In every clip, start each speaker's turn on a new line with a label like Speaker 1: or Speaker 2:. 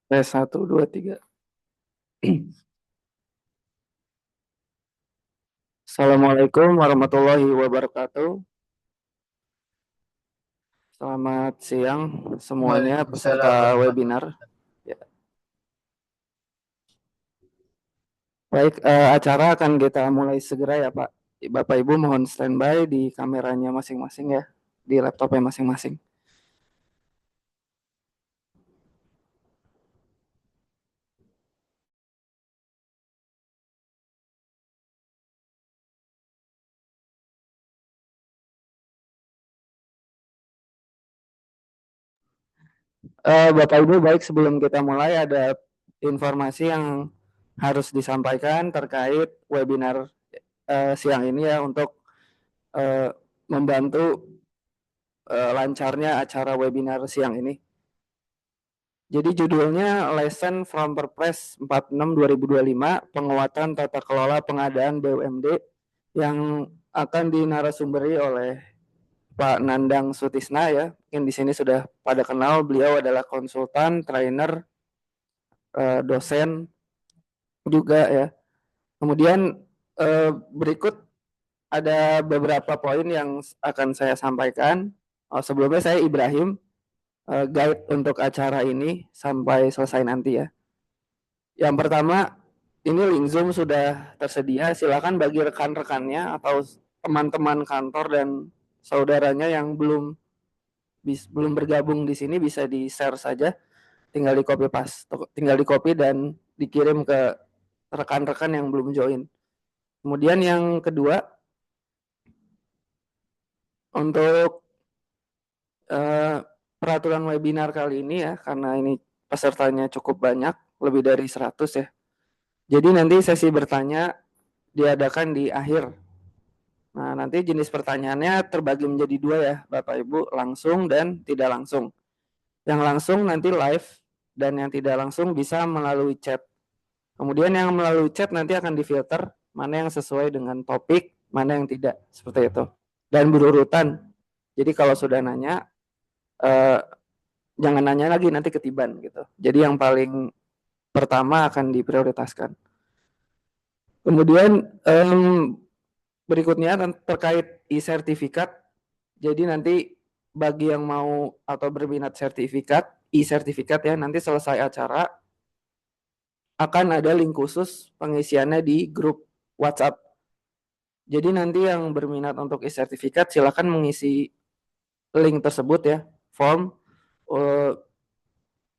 Speaker 1: Tes 1, 2, 3. Assalamualaikum warahmatullahi wabarakatuh. Selamat siang semuanya peserta
Speaker 2: Waalaikumsalam
Speaker 1: webinar.
Speaker 2: warahmatullahi
Speaker 1: Ya. Baik, acara akan kita mulai segera ya Pak. Bapak Ibu mohon standby di kameranya masing-masing ya, di laptopnya masing-masing. Bapak Ibu, baik sebelum kita mulai ada informasi yang harus disampaikan terkait webinar siang ini ya untuk eh, membantu lancarnya acara webinar siang ini. Jadi judulnya Lesson from Perpres 46 2025 Penguatan Tata Kelola Pengadaan BUMD yang akan dinarasumberi oleh Pak Nandang Sutisna ya. Mungkin di sini sudah pada kenal, beliau adalah konsultan, trainer, dosen juga ya. Kemudian berikut ada beberapa poin yang akan saya sampaikan. Sebelumnya saya Ibrahim, guide untuk acara ini sampai selesai nanti ya. Yang pertama, ini link Zoom sudah tersedia. Silakan bagi rekan-rekannya atau teman-teman kantor dan saudaranya yang belum bergabung di sini bisa di-share saja. Tinggal di copy paste, tinggal di copy dan dikirim ke rekan-rekan yang belum join. Kemudian yang kedua, untuk eh, peraturan webinar kali ini ya, karena ini pesertanya cukup banyak, lebih dari 100 ya. Jadi nanti sesi bertanya diadakan di akhir. Nah, nanti jenis pertanyaannya terbagi menjadi dua ya, Bapak Ibu, langsung dan tidak langsung. Yang langsung nanti live dan yang tidak langsung bisa melalui chat. Kemudian yang melalui chat nanti akan difilter mana yang sesuai dengan topik, mana yang tidak, seperti itu. Dan berurutan. Jadi kalau sudah nanya, eh, jangan nanya lagi nanti ketiban gitu. Jadi yang paling pertama akan diprioritaskan. Kemudian berikutnya terkait e-sertifikat. Jadi nanti bagi yang mau atau berminat sertifikat, e-sertifikat ya, nanti selesai acara akan ada link khusus pengisiannya di grup WhatsApp. Jadi nanti yang berminat untuk e-sertifikat silakan mengisi link tersebut ya, form eh,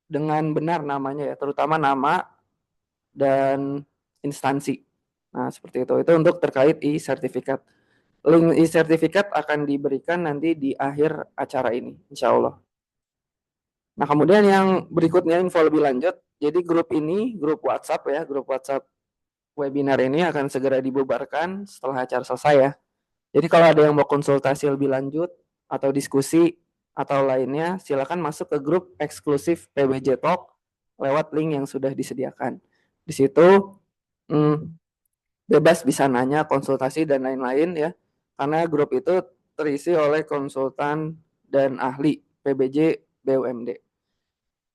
Speaker 1: dengan benar namanya ya, terutama nama dan instansi. Nah, seperti itu. Itu untuk terkait e-sertifikat. Link e-sertifikat akan diberikan nanti di akhir acara ini, insya Allah. Nah, kemudian yang berikutnya info lebih lanjut. Jadi grup WhatsApp ya, grup WhatsApp webinar ini akan segera dibubarkan setelah acara selesai ya. Jadi kalau ada yang mau konsultasi lebih lanjut atau diskusi atau lainnya, silakan masuk ke grup eksklusif PBJ Talk lewat link yang sudah disediakan. Di situ hmm, bebas bisa nanya, konsultasi dan lain-lain ya. Karena grup itu terisi oleh konsultan dan ahli PBJ BUMD.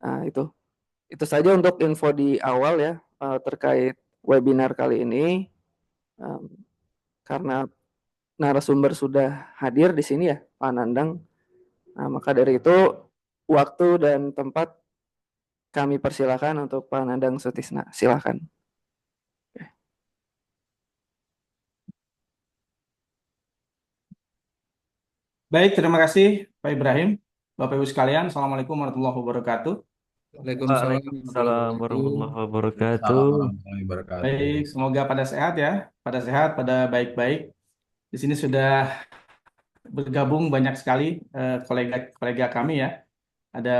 Speaker 1: Nah, itu saja untuk info di awal ya terkait webinar kali ini. Um, karena narasumber sudah hadir di sini ya, Pak Nandang. Nah, maka dari itu waktu dan tempat kami persilakan untuk Pak Nandang Sutisna. Silakan.
Speaker 2: Baik, terima kasih Pak Ibrahim. Bapak Ibu sekalian, Assalamualaikum warahmatullahi wabarakatuh.
Speaker 3: Waalaikumsalam warahmatullahi
Speaker 4: Waalaikumsalam
Speaker 3: wabarakatuh.
Speaker 4: warahmatullahi wabarakatuh.
Speaker 3: Waalaikumsalam warahmatullahi wabarakatuh.
Speaker 2: Baik, semoga pada sehat ya, pada baik-baik. Di sini sudah bergabung banyak sekali kolega-kolega kami ya. Ada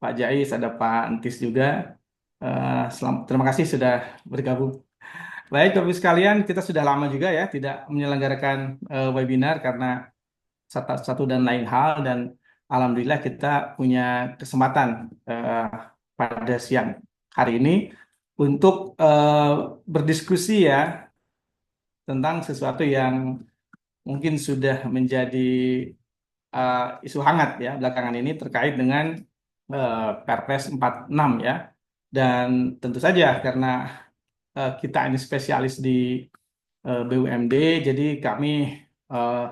Speaker 2: Pak Jais, ada Pak Entis juga. Terima kasih sudah bergabung. Baik, Bapak Ibu sekalian, kita sudah lama juga ya tidak menyelenggarakan webinar karena satu dan lain hal dan alhamdulillah kita punya kesempatan eh, pada siang hari ini untuk berdiskusi ya tentang sesuatu yang mungkin sudah menjadi isu hangat ya belakangan ini terkait dengan Perpres 46 ya. Dan tentu saja karena kita ini spesialis di BUMD, jadi kami eh,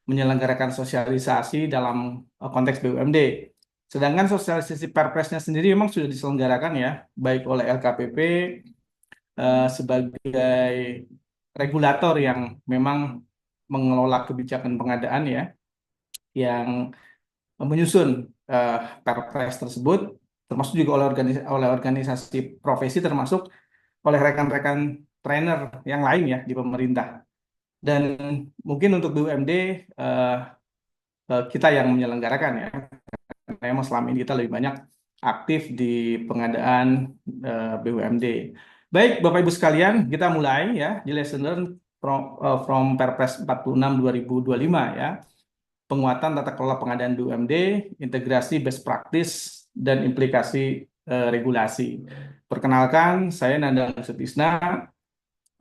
Speaker 2: menyelenggarakan sosialisasi dalam konteks BUMD. Sedangkan sosialisasi Perpresnya sendiri memang sudah diselenggarakan ya, baik oleh LKPP sebagai regulator yang memang mengelola kebijakan pengadaan ya, yang menyusun Perpres tersebut, termasuk juga oleh organisasi profesi, termasuk oleh rekan-rekan trainer yang lain ya di pemerintah. Dan mungkin untuk BUMD kita yang menyelenggarakan ya, karena memang selama ini kita lebih banyak aktif di pengadaan BUMD. Baik, Bapak Ibu sekalian, kita mulai ya di lesson learn from Perpres 46 2025 ya. Penguatan tata kelola pengadaan BUMD, integrasi best practice dan implikasi regulasi. Perkenalkan, saya Nandang Sutisna.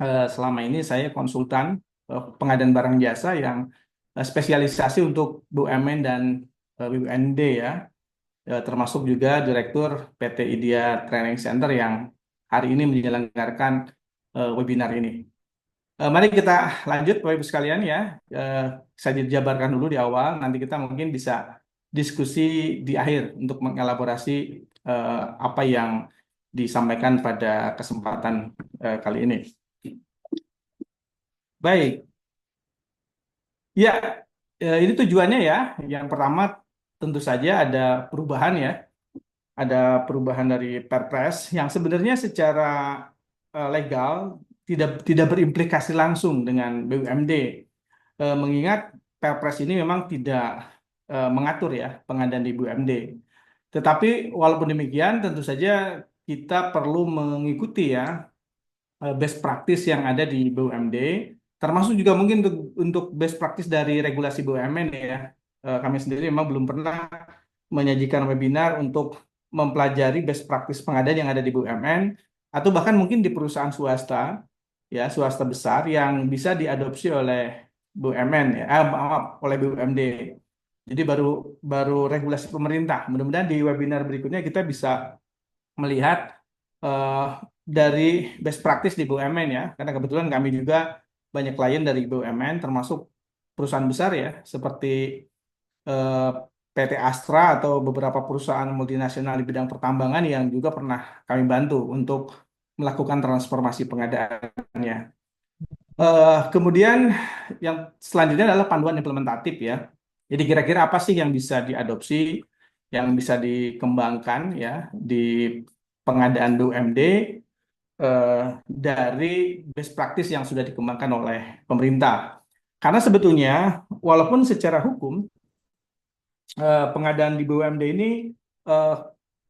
Speaker 2: Selama ini saya konsultan pengadaan barang jasa yang spesialisasi untuk BUMN dan BUMD ya. Termasuk juga Direktur PT Idea Training Center yang hari ini menyelenggarakan webinar ini. Mari kita lanjut Bapak Ibu sekalian ya. Saya dijabarkan dulu di awal, nanti kita mungkin bisa diskusi di akhir untuk mengelaborasi apa yang disampaikan pada kesempatan kali ini. Baik, ya ini tujuannya ya. Yang pertama tentu saja ada perubahan ya. Ada perubahan dari Perpres yang sebenarnya secara legal tidak berimplikasi langsung dengan BUMD. Mengingat Perpres ini memang tidak mengatur ya pengadaan di BUMD. Tetapi walaupun demikian tentu saja kita perlu mengikuti ya best practice yang ada di BUMD, termasuk juga mungkin untuk best practice dari regulasi BUMN ya. Kami sendiri memang belum pernah menyajikan webinar untuk mempelajari best practice pengadaan yang ada di BUMN atau bahkan mungkin di perusahaan swasta ya, swasta besar yang bisa diadopsi oleh BUMN ya, maaf, oleh BUMD. Jadi baru regulasi pemerintah. Mudah-mudahan di webinar berikutnya kita bisa melihat dari best practice di BUMN ya, karena kebetulan kami juga banyak klien dari BUMN, termasuk perusahaan besar ya, seperti PT Astra atau beberapa perusahaan multinasional di bidang pertambangan yang juga pernah kami bantu untuk melakukan transformasi pengadaannya. Kemudian yang selanjutnya adalah panduan implementatif ya. Jadi kira-kira apa sih yang bisa diadopsi, yang bisa dikembangkan ya di pengadaan BUMD dari best practice yang sudah dikembangkan oleh pemerintah. Karena sebetulnya walaupun secara hukum pengadaan di BUMD ini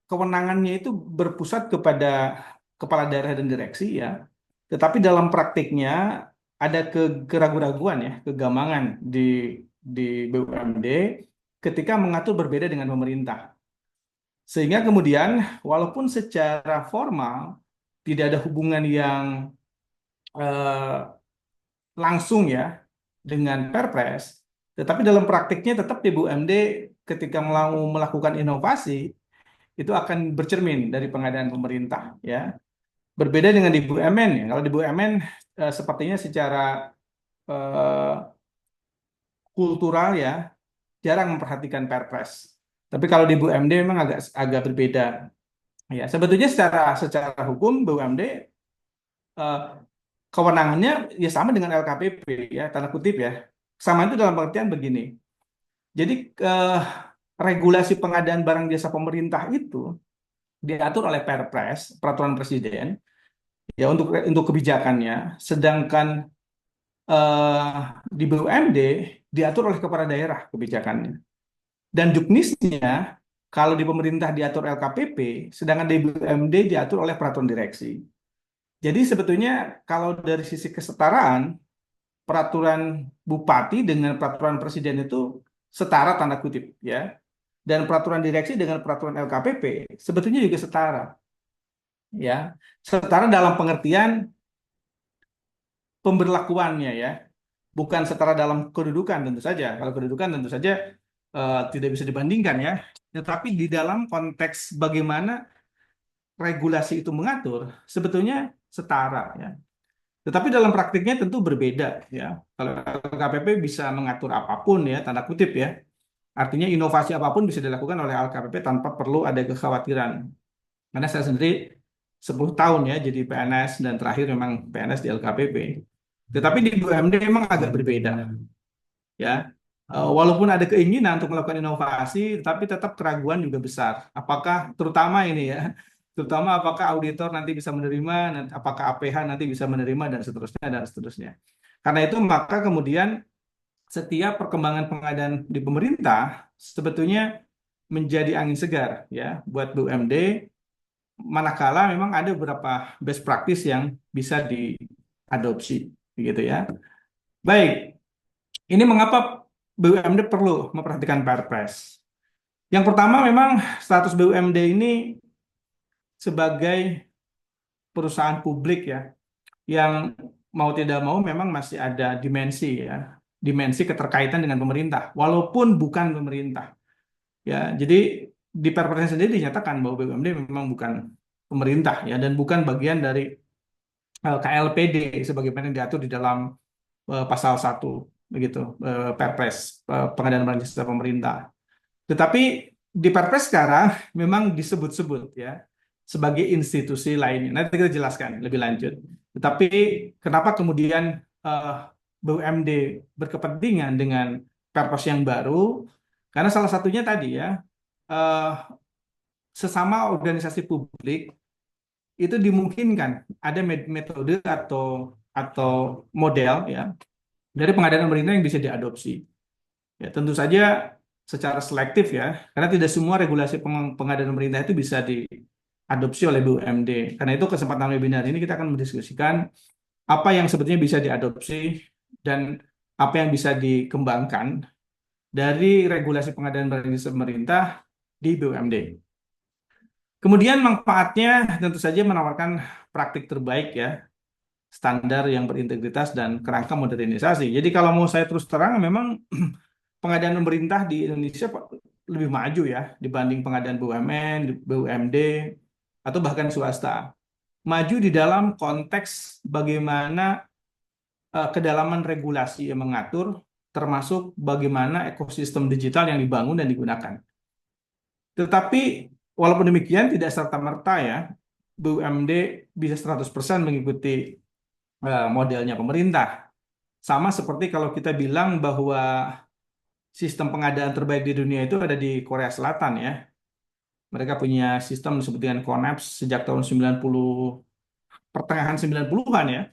Speaker 2: kewenangannya itu berpusat kepada kepala daerah dan direksi ya. Tetapi dalam praktiknya ada keraguan-raguan ya, kegamangan di BUMD ketika mengatur berbeda dengan pemerintah. Sehingga kemudian walaupun secara formal tidak ada hubungan yang langsung ya dengan Perpres, tetapi dalam praktiknya tetap di BUMD ketika mau melakukan inovasi itu akan bercermin dari pengadaan pemerintah ya. Berbeda dengan di BUMN ya. Kalau di BUMN sepertinya secara eh, kultural ya jarang memperhatikan Perpres. Tapi kalau di BUMD memang agak berbeda. Ya, sebetulnya secara hukum BUMD kewenangannya ya sama dengan LKPP ya, tanda kutip ya. Sama itu dalam pengertian begini. Jadi regulasi pengadaan barang jasa pemerintah itu diatur oleh Perpres, peraturan presiden ya untuk kebijakannya, sedangkan di BUMD diatur oleh kepala daerah kebijakannya. Dan juknisnya kalau di pemerintah diatur LKPP, sedangkan di BUMD diatur oleh peraturan direksi. Jadi sebetulnya kalau dari sisi kesetaraan, peraturan bupati dengan peraturan presiden itu setara tanda kutip ya. Dan peraturan direksi dengan peraturan LKPP sebetulnya juga setara. Ya. Setara dalam pengertian pemberlakuannya ya. Bukan setara dalam kedudukan tentu saja. Kalau kedudukan tentu saja tidak bisa dibandingkan ya. Tetapi di dalam konteks bagaimana regulasi itu mengatur sebetulnya setara ya. Tetapi dalam praktiknya tentu berbeda ya. Kalau LKPP bisa mengatur apapun ya, tanda kutip ya. Artinya inovasi apapun bisa dilakukan oleh LKPP tanpa perlu ada kekhawatiran. Karena saya sendiri 10 tahun ya jadi PNS dan terakhir memang PNS di LKPP. Tetapi di BUMD memang agak berbeda ya. Walaupun ada keinginan untuk melakukan inovasi, tapi tetap keraguan juga besar. Apakah terutama ini ya, terutama apakah auditor nanti bisa menerima, apakah APH nanti bisa menerima dan seterusnya dan seterusnya. Karena itu maka kemudian setiap perkembangan pengadaan di pemerintah sebetulnya menjadi angin segar ya buat BUMD, manakala memang ada beberapa best practice yang bisa diadopsi gitu ya. Baik, ini mengapa BUMD perlu memperhatikan Perpres. Yang pertama memang status BUMD ini sebagai perusahaan publik ya, yang mau tidak mau memang masih ada dimensi ya, dimensi keterkaitan dengan pemerintah, walaupun bukan pemerintah. Ya, jadi di Perpresnya sendiri dinyatakan bahwa BUMD memang bukan pemerintah ya, dan bukan bagian dari KLPD sebagaimana yang diatur di dalam pasal 1 begitu Perpres pengadaan barang jasa pemerintah. Tetapi di Perpres sekarang memang disebut-sebut ya sebagai institusi lainnya. Nanti kita jelaskan lebih lanjut. Tetapi kenapa kemudian BUMD berkepentingan dengan Perpres yang baru? Karena salah satunya tadi ya, sesama organisasi publik itu dimungkinkan ada metode atau model ya dari pengadaan pemerintah yang bisa diadopsi. Ya, tentu saja secara selektif ya, karena tidak semua regulasi pengadaan pemerintah itu bisa diadopsi oleh BUMD. Karena itu kesempatan webinar ini kita akan mendiskusikan apa yang sebetulnya bisa diadopsi dan apa yang bisa dikembangkan dari regulasi pengadaan barang jasa pemerintah di BUMD. Kemudian manfaatnya tentu saja menawarkan praktik terbaik ya, standar yang berintegritas dan kerangka modernisasi. Jadi kalau mau saya terus terang, memang pengadaan pemerintah di Indonesia lebih maju ya dibanding pengadaan BUMN, BUMD, atau bahkan swasta. Maju di dalam konteks bagaimana kedalaman regulasi yang mengatur, termasuk bagaimana ekosistem digital yang dibangun dan digunakan. Tetapi walaupun demikian tidak serta-merta ya BUMD bisa 100% mengikuti modelnya pemerintah. Sama seperti kalau kita bilang bahwa sistem pengadaan terbaik di dunia itu ada di Korea Selatan ya. Mereka punya sistem disebut dengan CONAPS sejak tahun 90, pertengahan 90-an ya.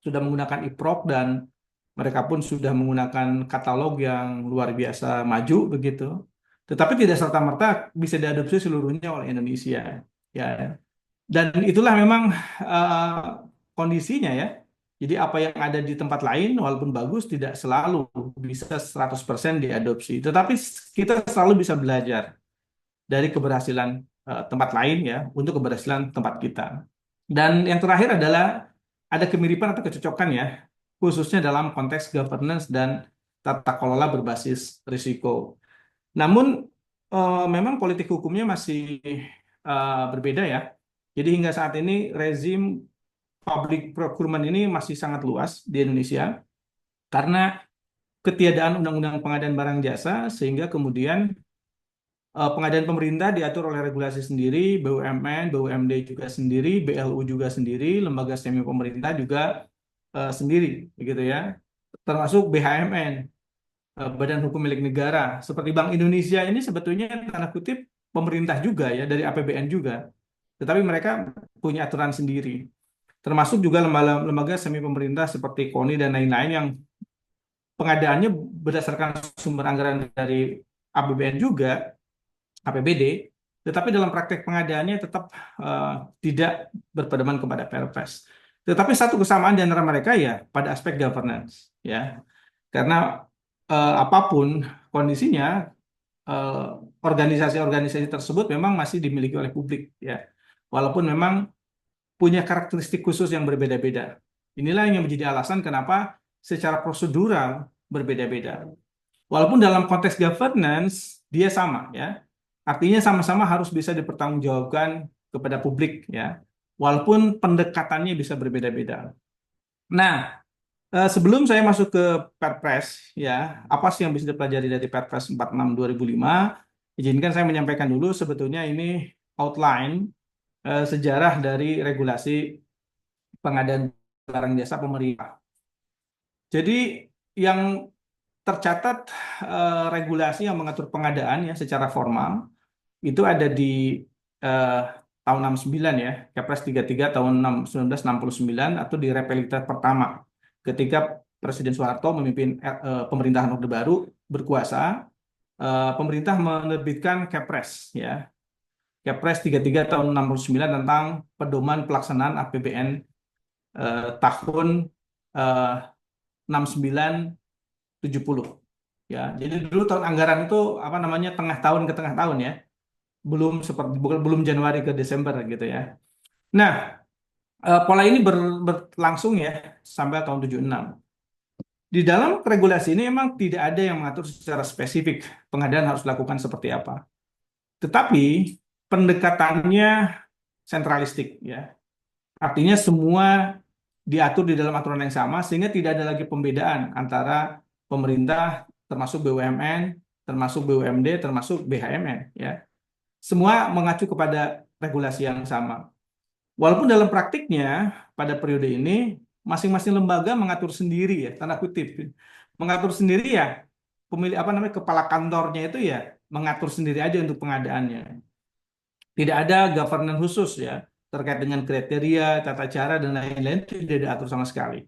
Speaker 2: Sudah menggunakan IPROC dan mereka pun sudah menggunakan katalog yang luar biasa maju begitu. Tetapi tidak serta-merta bisa diadopsi seluruhnya oleh Indonesia ya. Dan itulah memang kondisinya ya. Jadi apa yang ada di tempat lain walaupun bagus tidak selalu bisa 100% diadopsi. Tetapi kita selalu bisa belajar dari keberhasilan tempat lain ya untuk keberhasilan tempat kita. Dan yang terakhir adalah ada kemiripan atau kecocokan ya, khususnya dalam konteks governance dan tata kelola berbasis risiko. Namun memang politik hukumnya masih berbeda ya. Jadi hingga saat ini rezim public procurement ini masih sangat luas di Indonesia karena ketiadaan undang-undang pengadaan barang jasa sehingga kemudian pengadaan pemerintah diatur oleh regulasi sendiri, BUMN, BUMD juga sendiri, BLU juga sendiri, lembaga semi pemerintah juga sendiri, begitu ya. Termasuk BHMN, Badan Hukum Milik Negara, seperti Bank Indonesia ini sebetulnya tanda kutip pemerintah juga ya, dari APBN juga. Tetapi mereka punya aturan sendiri. Termasuk juga lembaga semi pemerintah seperti KONI dan lain-lain yang pengadaannya berdasarkan sumber anggaran dari APBN juga, APBD, tetapi dalam praktek pengadaannya tetap tidak berpedoman kepada Perpres. Tetapi satu kesamaan di antara mereka ya pada aspek governance ya. Karena apapun kondisinya organisasi-organisasi tersebut memang masih dimiliki oleh publik ya. Walaupun memang punya karakteristik khusus yang berbeda-beda. Inilah yang menjadi alasan kenapa secara prosedural berbeda-beda. Walaupun dalam konteks governance dia sama ya. Artinya sama-sama harus bisa dipertanggungjawabkan kepada publik ya. Walaupun pendekatannya bisa berbeda-beda. Nah, sebelum saya masuk ke Perpres ya, apa sih yang bisa dipelajari dari Perpres 46 2005? Izinkan saya menyampaikan dulu sebetulnya ini outline sejarah dari regulasi pengadaan barang jasa pemerintah. Jadi yang tercatat regulasi yang mengatur pengadaan ya secara formal itu ada di eh, tahun 69 ya, Kepres 33 tahun 1969 atau di Repelita pertama ketika Presiden Soeharto memimpin pemerintahan Orde Baru berkuasa, pemerintah menerbitkan Kepres ya. Kepres 33 tahun 69 tentang pedoman pelaksanaan APBN tahun eh, 69 70 ya. Jadi dulu tahun anggaran itu apa namanya tengah tahun ke tengah tahun ya. Belum Januari ke Desember gitu ya. Nah, pola ini berlangsung ya sampai tahun 76. Di dalam regulasi ini memang tidak ada yang mengatur secara spesifik pengadaan harus dilakukan seperti apa. Tetapi pendekatannya sentralistik ya. Artinya semua diatur di dalam aturan yang sama sehingga tidak ada lagi pembedaan antara pemerintah termasuk BUMN, termasuk BUMD, termasuk BHMN ya. Semua mengacu kepada regulasi yang sama. Walaupun dalam praktiknya pada periode ini masing-masing lembaga mengatur sendiri ya, tanda kutip. Mengatur sendiri ya, pemilik apa namanya kepala kantornya itu ya mengatur sendiri aja untuk pengadaannya. Tidak ada governance khusus ya terkait dengan kriteria, tata cara dan lain-lain tidak diatur sama sekali.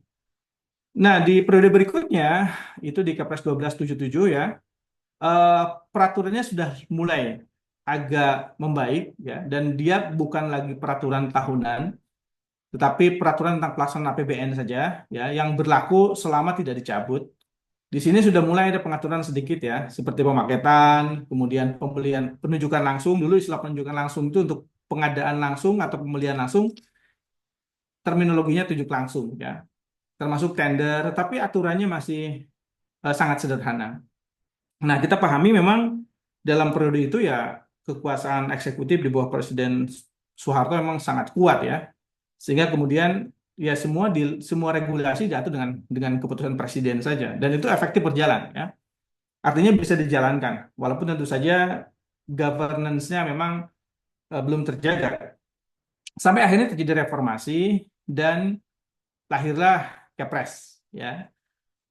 Speaker 2: Nah, di periode berikutnya itu di Kepres 1277 ya, eh, peraturannya sudah mulai agak membaik ya dan dia bukan lagi peraturan tahunan tetapi peraturan tentang pelaksanaan APBN saja ya yang berlaku selama tidak dicabut. Di sini sudah mulai ada pengaturan sedikit ya seperti pemaketan, kemudian pembelian penunjukan langsung. Dulu istilah penunjukan langsung itu untuk pengadaan langsung atau pembelian langsung, terminologinya tunjuk langsung ya. Termasuk tender, tapi aturannya masih sangat sederhana. Nah, kita pahami memang dalam periode itu ya kekuasaan eksekutif di bawah Presiden Soeharto memang sangat kuat ya. Sehingga kemudian ya semua regulasi diatur dengan keputusan presiden saja dan itu efektif berjalan ya. Artinya bisa dijalankan walaupun tentu saja governance-nya memang belum terjaga. Sampai akhirnya terjadi reformasi dan lahirlah Kepres ya.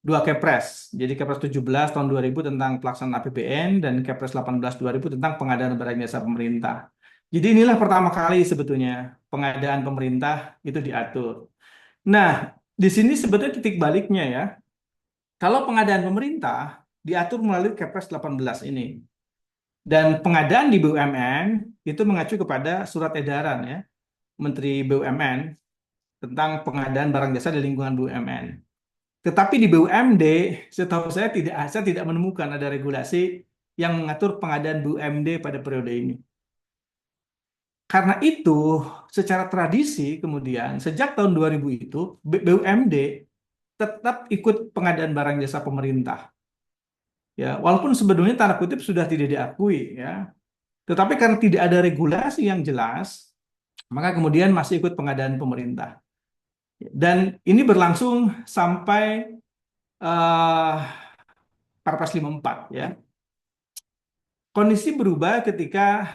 Speaker 2: Dua Kepres. Jadi Kepres 17 tahun 2000 tentang pelaksanaan APBN dan Kepres 18 2000 tentang pengadaan barang jasa pemerintah. Jadi inilah pertama kali sebetulnya pengadaan pemerintah itu diatur. Nah, di sini sebetulnya titik baliknya ya. Kalau pengadaan pemerintah diatur melalui Kepres 18 ini. Dan pengadaan di BUMN itu mengacu kepada surat edaran ya Menteri BUMN tentang pengadaan barang jasa di lingkungan BUMN. Tetapi di BUMD, setahu saya tidak menemukan ada regulasi yang mengatur pengadaan BUMD pada periode ini. Karena itu, secara tradisi kemudian sejak tahun 2000 itu BUMD tetap ikut pengadaan barang jasa pemerintah. Ya, walaupun sebetulnya tanda kutip sudah tidak diakui ya. Tetapi karena tidak ada regulasi yang jelas, maka kemudian masih ikut pengadaan pemerintah. Dan ini berlangsung sampai uh, Perpres 54 ya. Kondisi berubah ketika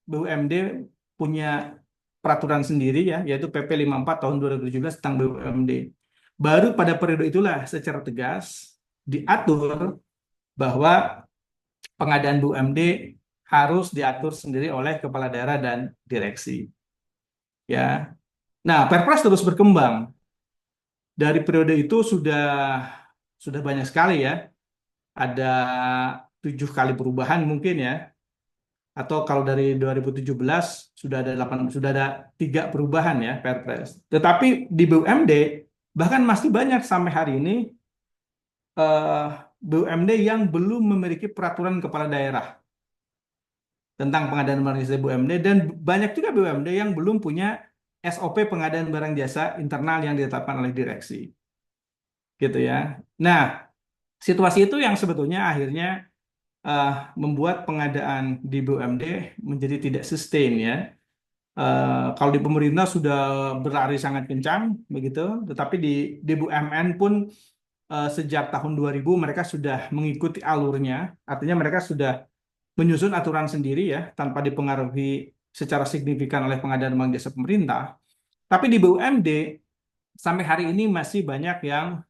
Speaker 2: BUMD punya peraturan sendiri ya, yaitu PP 54 tahun 2017 tentang BUMD. Baru pada periode itulah secara tegas diatur bahwa pengadaan BUMD harus diatur sendiri oleh kepala daerah dan direksi. Ya. Nah, Perpres terus berkembang. Dari periode itu sudah banyak sekali ya. Ada 7 kali perubahan mungkin ya. Atau kalau dari 2017 sudah ada 3 perubahan ya Perpres. Tetapi di BUMD bahkan masih banyak sampai hari ini eh, BUMD yang belum memiliki peraturan kepala daerah tentang pengadaan barang jasa BUMD dan banyak juga BUMD yang belum punya SOP pengadaan barang jasa internal yang ditetapkan oleh direksi. Gitu ya. Nah, situasi itu yang sebetulnya akhirnya membuat pengadaan di BUMD menjadi tidak sustain ya. Kalau di pemerintah sudah berlari sangat kencang begitu, tetapi di BUMN pun sejak tahun 2000 mereka sudah mengikuti alurnya, artinya mereka sudah menyusun aturan sendiri ya tanpa dipengaruhi secara signifikan oleh pengadaan barang jasa pemerintah. Tapi di BUMD sampai hari ini masih banyak yang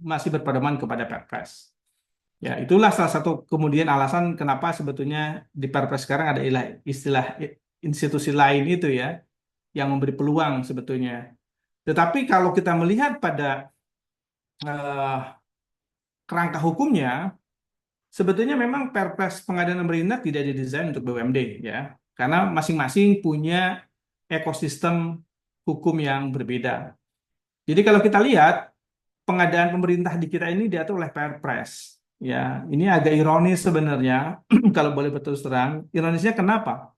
Speaker 2: masih berpedoman kepada Perpres. Ya, itulah salah satu kemudian alasan kenapa sebetulnya di Perpres sekarang ada istilah institusi lain itu ya, yang memberi peluang sebetulnya. Tetapi kalau kita melihat pada eh, kerangka hukumnya, sebetulnya memang Perpres pengadaan pemerintah tidak didesain untuk BUMD ya, karena masing-masing punya ekosistem hukum yang berbeda. Jadi kalau kita lihat pengadaan pemerintah di kita ini diatur oleh Perpres. Ya, ini agak ironis sebenarnya kalau boleh berterus terang. Ironisnya kenapa?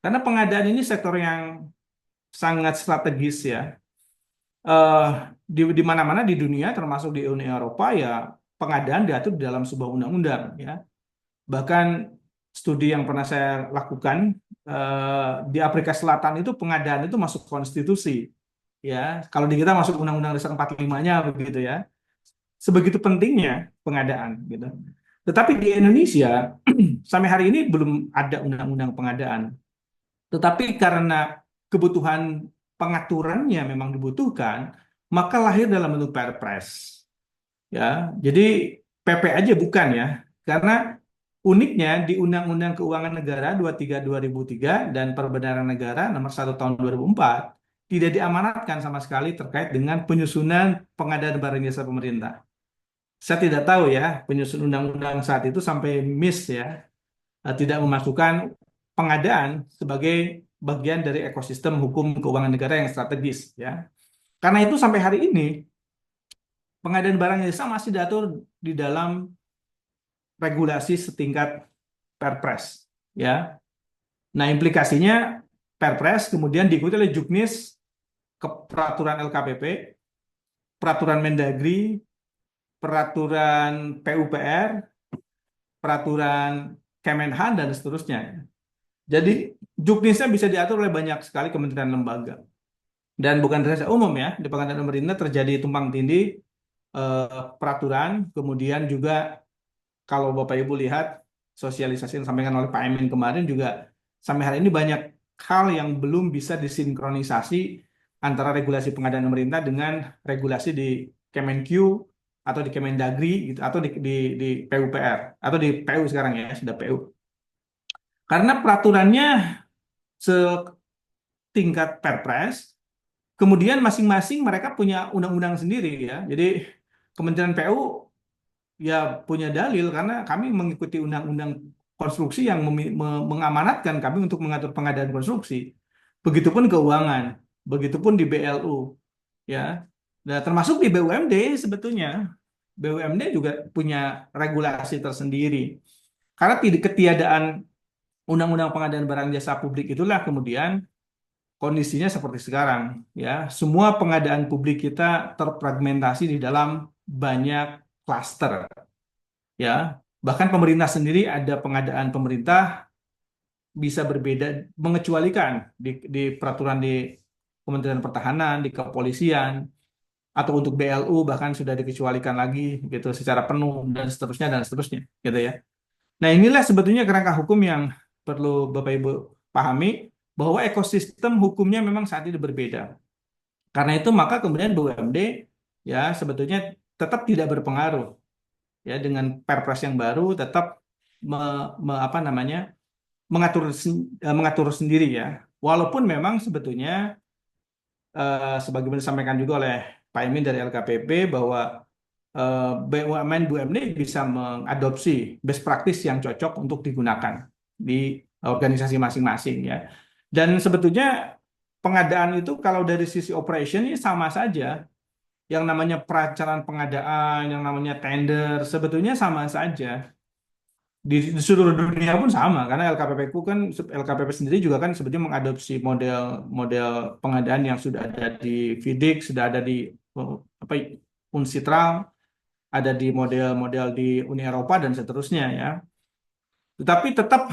Speaker 2: Karena pengadaan ini sektor yang sangat strategis ya. Eh, di mana-mana di dunia termasuk di Uni Eropa ya pengadaan diatur di dalam sebuah undang-undang ya. Bahkan studi yang pernah saya lakukan di Afrika Selatan itu pengadaan itu masuk konstitusi ya. Kalau di kita masuk Undang-Undang Dasar 45-nya begitu ya. Sebegitu pentingnya pengadaan gitu. Tetapi di Indonesia sampai hari ini belum ada undang-undang pengadaan. Tetapi karena kebutuhan pengaturannya memang dibutuhkan, maka lahir dalam bentuk Perpres. Ya, jadi PP aja bukan ya. Karena uniknya di Undang-Undang Keuangan Negara 23 2003 dan Perbendaharaan Negara nomor 1 tahun 2004 tidak diamanatkan sama sekali terkait dengan penyusunan pengadaan barang jasa pemerintah. Saya tidak tahu ya penyusun undang-undang saat itu sampai miss ya, tidak memasukkan pengadaan sebagai bagian dari ekosistem hukum keuangan negara yang strategis ya. Karena itu sampai hari ini pengadaan barang jasa masih diatur di dalam regulasi setingkat Perpres ya. Nah, implikasinya Perpres kemudian diikuti oleh Juknis ke peraturan LKPP, peraturan Mendagri, peraturan PUPR, peraturan Kemenhan dan seterusnya. Jadi juknisnya bisa diatur oleh banyak sekali kementerian lembaga. Dan bukan saja umum ya, di pengadaan pemerintah terjadi tumpang tindih peraturan, kemudian juga kalau Bapak Ibu lihat sosialisasi yang disampaikan oleh Pak Emin kemarin juga sampai hari ini banyak hal yang belum bisa disinkronisasi antara regulasi pengadaan pemerintah dengan regulasi di Kemenq atau di Kemendagri gitu atau di PUPR atau di PU sekarang ya sudah PU. Karena peraturannya setingkat Perpres, kemudian masing-masing mereka punya undang-undang sendiri ya. Jadi Kementerian PU ya punya dalil karena kami mengikuti undang-undang konstruksi yang mengamanatkan kami untuk mengatur pengadaan konstruksi. Begitupun keuangan, begitupun di BLU ya. Nah, termasuk di BUMD sebetulnya. BUMD juga punya regulasi tersendiri. Karena ketiadaan undang-undang pengadaan barang jasa publik itulah kemudian kondisinya seperti sekarang ya. Semua pengadaan publik kita terfragmentasi di dalam banyak klaster ya. Bahkan pemerintah sendiri ada pengadaan pemerintah bisa berbeda mengecualikan di peraturan di Kementerian Pertahanan, di kepolisian atau untuk BLU bahkan sudah dikecualikan lagi gitu secara penuh dan seterusnya gitu ya. Nah, inilah sebetulnya kerangka hukum yang perlu Bapak Ibu pahami bahwa ekosistem hukumnya memang saat ini berbeda. Karena itu maka kemudian BUMD ya sebetulnya tetap tidak berpengaruh ya dengan Perpres yang baru tetap apa namanya mengatur sendiri ya. Walaupun memang sebetulnya sebagaimana disampaikan juga oleh Pak Emin dari LKPP bahwa BUMN BUMD bisa mengadopsi best practice yang cocok untuk digunakan di organisasi masing-masing ya. Dan sebetulnya pengadaan itu kalau dari sisi operation ini sama saja. Yang namanya perancangan pengadaan, yang namanya tender, sebetulnya sama saja. Di seluruh dunia pun sama karena LKPP sendiri juga kan sebetulnya mengadopsi model pengadaan yang sudah ada di FIDIC, sudah ada di apa Unsitral, ada di model-model di Uni Eropa dan seterusnya ya. Tetapi tetap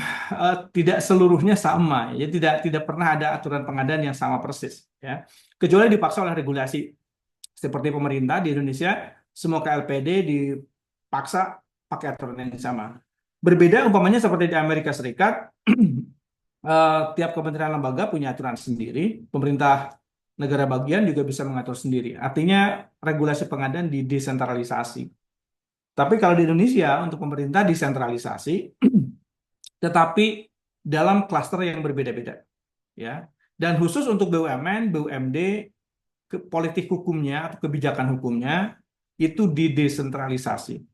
Speaker 2: tidak seluruhnya sama, ya. Tidak pernah ada aturan pengadaan yang sama persis, ya. Kecuali dipaksa oleh regulasi. Seperti pemerintah di Indonesia, semua KLPD dipaksa pakai aturan yang sama. Berbeda umpamanya seperti di Amerika Serikat, tiap kementerian lembaga punya aturan sendiri, pemerintah negara bagian juga bisa mengatur sendiri. Artinya regulasi pengadaan didesentralisasi. Tapi kalau di Indonesia untuk pemerintah desentralisasi, tetapi dalam klaster yang berbeda-beda, ya. Dan khusus untuk BUMN, BUMD, politik hukumnya atau kebijakan hukumnya itu didesentralisasi.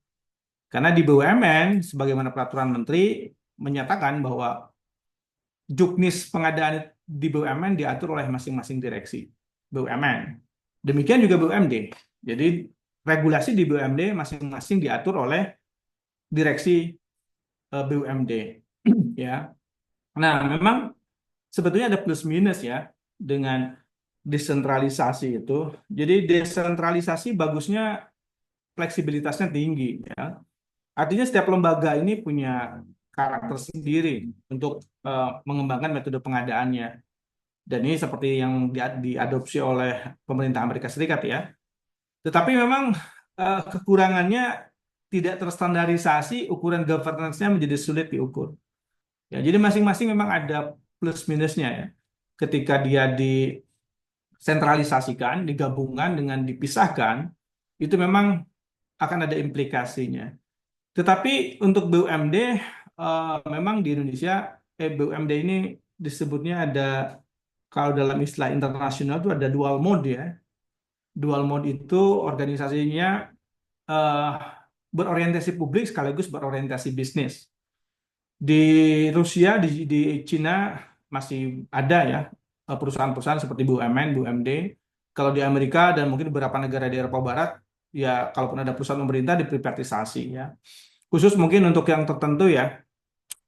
Speaker 2: Karena di BUMN, sebagaimana peraturan menteri menyatakan bahwa juknis pengadaan di BUMN diatur oleh masing-masing direksi BUMN. Demikian juga BUMD. Jadi regulasi di BUMD masing-masing diatur oleh direksi BUMD, ya. Nah, memang sebetulnya ada plus minus ya dengan desentralisasi itu. Jadi desentralisasi bagusnya fleksibilitasnya tinggi, ya. Artinya setiap lembaga ini punya karakter sendiri untuk mengembangkan metode pengadaannya. Dan ini seperti yang diadopsi oleh pemerintah Amerika Serikat, ya. Tetapi memang kekurangannya tidak terstandarisasi, ukuran governance-nya menjadi sulit diukur. Ya, jadi masing-masing memang ada plus minusnya, ya. Ketika dia disentralisasikan, digabungkan dengan dipisahkan, itu memang akan ada implikasinya. Tetapi untuk BUMD, memang di Indonesia, BUMD ini disebutnya ada, kalau dalam istilah internasional itu ada dual mode, ya. Dual mode itu organisasinya berorientasi publik sekaligus berorientasi bisnis. Di Rusia, di Cina masih ada, ya, perusahaan-perusahaan seperti BUMN, BUMD. Kalau di Amerika dan mungkin beberapa negara di Eropa Barat, ya kalaupun ada perusahaan pemerintah diprivatisasi, ya. Khusus mungkin untuk yang tertentu, ya,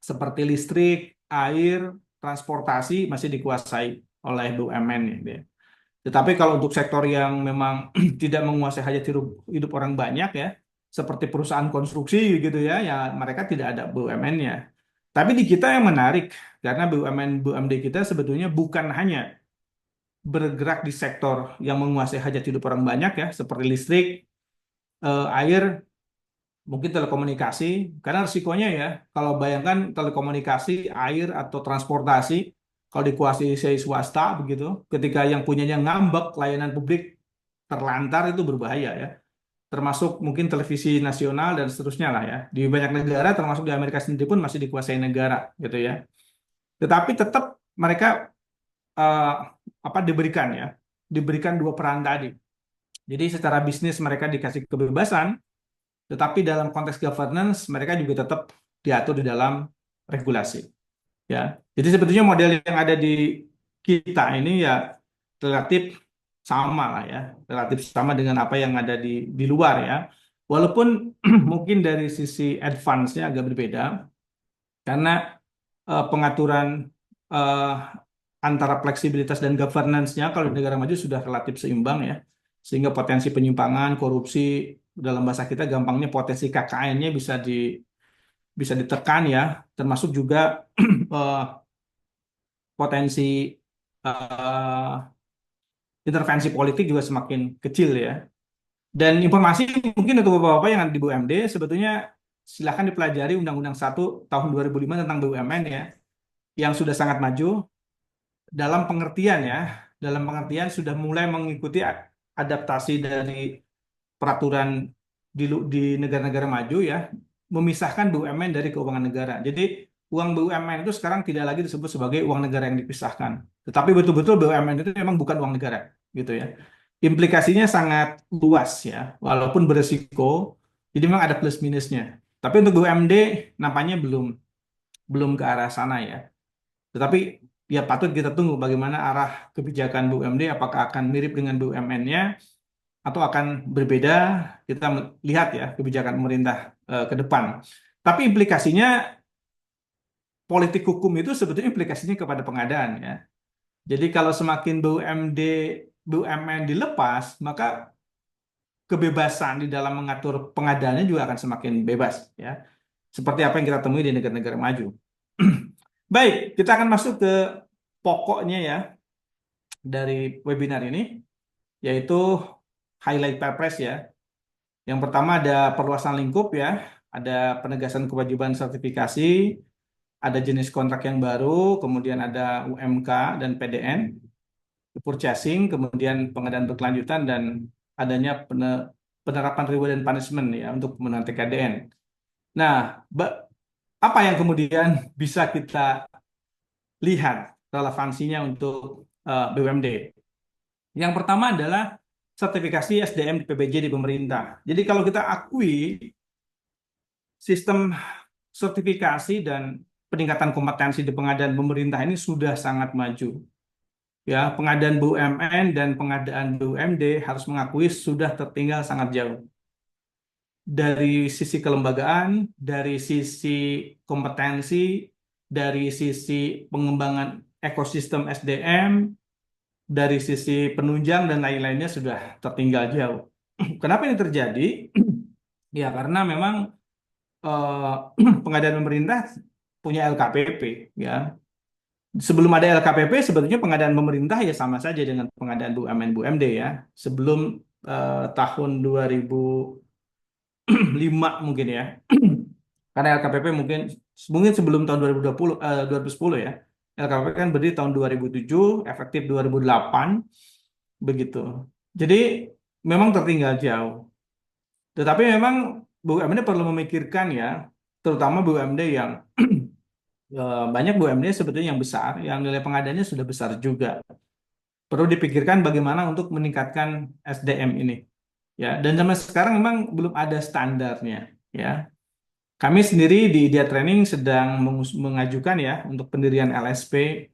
Speaker 2: seperti listrik, air, transportasi masih dikuasai oleh BUMN, ya. Tetapi kalau untuk sektor yang memang tidak menguasai hajat hidup orang banyak, ya, seperti perusahaan konstruksi gitu, ya, ya mereka tidak ada BUMN-nya. Tapi di kita yang menarik karena BUMN BUMD kita sebetulnya bukan hanya bergerak di sektor yang menguasai hajat hidup orang banyak, ya, seperti listrik, air, mungkin telekomunikasi. Karena risikonya, ya, kalau bayangkan telekomunikasi, air atau transportasi kalau dikuasai swasta begitu, ketika yang punyanya ngambek, layanan publik terlantar, itu berbahaya, ya. Termasuk mungkin televisi nasional dan seterusnya lah, ya. Di banyak negara termasuk di Amerika sendiri pun masih dikuasai negara gitu, ya. Tetapi tetap mereka diberikan dua peran tadi. Jadi secara bisnis mereka dikasih kebebasan, tetapi dalam konteks governance mereka juga tetap diatur di dalam regulasi, ya. Jadi sebetulnya model yang ada di kita ini ya relatif sama lah, ya, relatif sama dengan apa yang ada di luar, ya. Walaupun mungkin dari sisi advance-nya agak berbeda karena pengaturan eh, antara fleksibilitas dan governance-nya kalau di negara maju sudah relatif seimbang, ya. Sehingga potensi penyimpangan, korupsi, dalam bahasa kita gampangnya potensi KKN-nya bisa ditekan, ya. Termasuk juga potensi eh, intervensi politik juga semakin kecil, ya. Dan informasi mungkin untuk Bapak-Bapak yang ada di BUMD, sebetulnya silahkan dipelajari Undang-Undang 1 tahun 2005 tentang BUMN, ya, yang sudah sangat maju dalam pengertian, ya, dalam pengertian sudah mulai mengikuti adaptasi dari peraturan di negara-negara maju, ya, memisahkan BUMN dari keuangan negara. Jadi uang BUMN itu sekarang tidak lagi disebut sebagai uang negara yang dipisahkan, tetapi betul-betul BUMN itu memang bukan uang negara, gitu, ya. Implikasinya sangat luas, ya, walaupun beresiko. Jadi memang ada plus minusnya. Tapi untuk BUMD nampaknya belum ke arah sana, ya. Tetapi ya patut kita tunggu bagaimana arah kebijakan BUMD, apakah akan mirip dengan BUMN-nya atau akan berbeda. Kita lihat, ya, kebijakan pemerintah ke depan. Tapi implikasinya politik hukum itu sebetulnya implikasinya kepada pengadaan, ya. Jadi kalau semakin BUMN dilepas, maka kebebasan di dalam mengatur pengadaannya juga akan semakin bebas, ya. seperti apa yang kita temui di negara-negara maju. Baik, kita akan masuk ke pokoknya ya dari webinar ini, yaitu highlight Perpres ya. Yang pertama ada perluasan lingkup ya, ada penegasan kewajiban sertifikasi, ada jenis kontrak yang baru, kemudian ada UMK dan PDN, purchasing, kemudian pengadaan berkelanjutan, dan adanya penerapan reward dan punishment ya untuk pemenuhan TKDN. Nah, apa yang kemudian bisa kita lihat relevansinya untuk BUMD? Yang pertama adalah sertifikasi SDM di PBJ di pemerintah. Jadi kalau kita akui sistem sertifikasi dan peningkatan kompetensi di pengadaan pemerintah ini sudah sangat maju. Ya, pengadaan BUMN dan pengadaan BUMD harus mengakui sudah tertinggal sangat jauh. Dari sisi kelembagaan, dari sisi kompetensi, dari sisi pengembangan ekosistem SDM, dari sisi penunjang dan lain-lainnya sudah tertinggal jauh. Kenapa ini terjadi? Ya, karena memang pengadaan pemerintah punya LKPP, ya. Sebelum ada LKPP, sebetulnya pengadaan pemerintah ya sama saja dengan pengadaan BUMN BUMD ya. Sebelum tahun 2005 mungkin ya. Karena LKPP mungkin sebelum tahun 2010 ya. LKPP kan berdiri tahun 2007, efektif 2008 begitu. Jadi memang tertinggal jauh. Tetapi memang BUMD perlu memikirkan ya, terutama BUMD yang banyak BUMD sebetulnya yang besar, yang nilai pengadaannya sudah besar juga. Perlu dipikirkan bagaimana untuk meningkatkan SDM ini. Ya, dan sampai sekarang memang belum ada standarnya. Ya, kami sendiri di Idea Training sedang mengajukan ya untuk pendirian LSP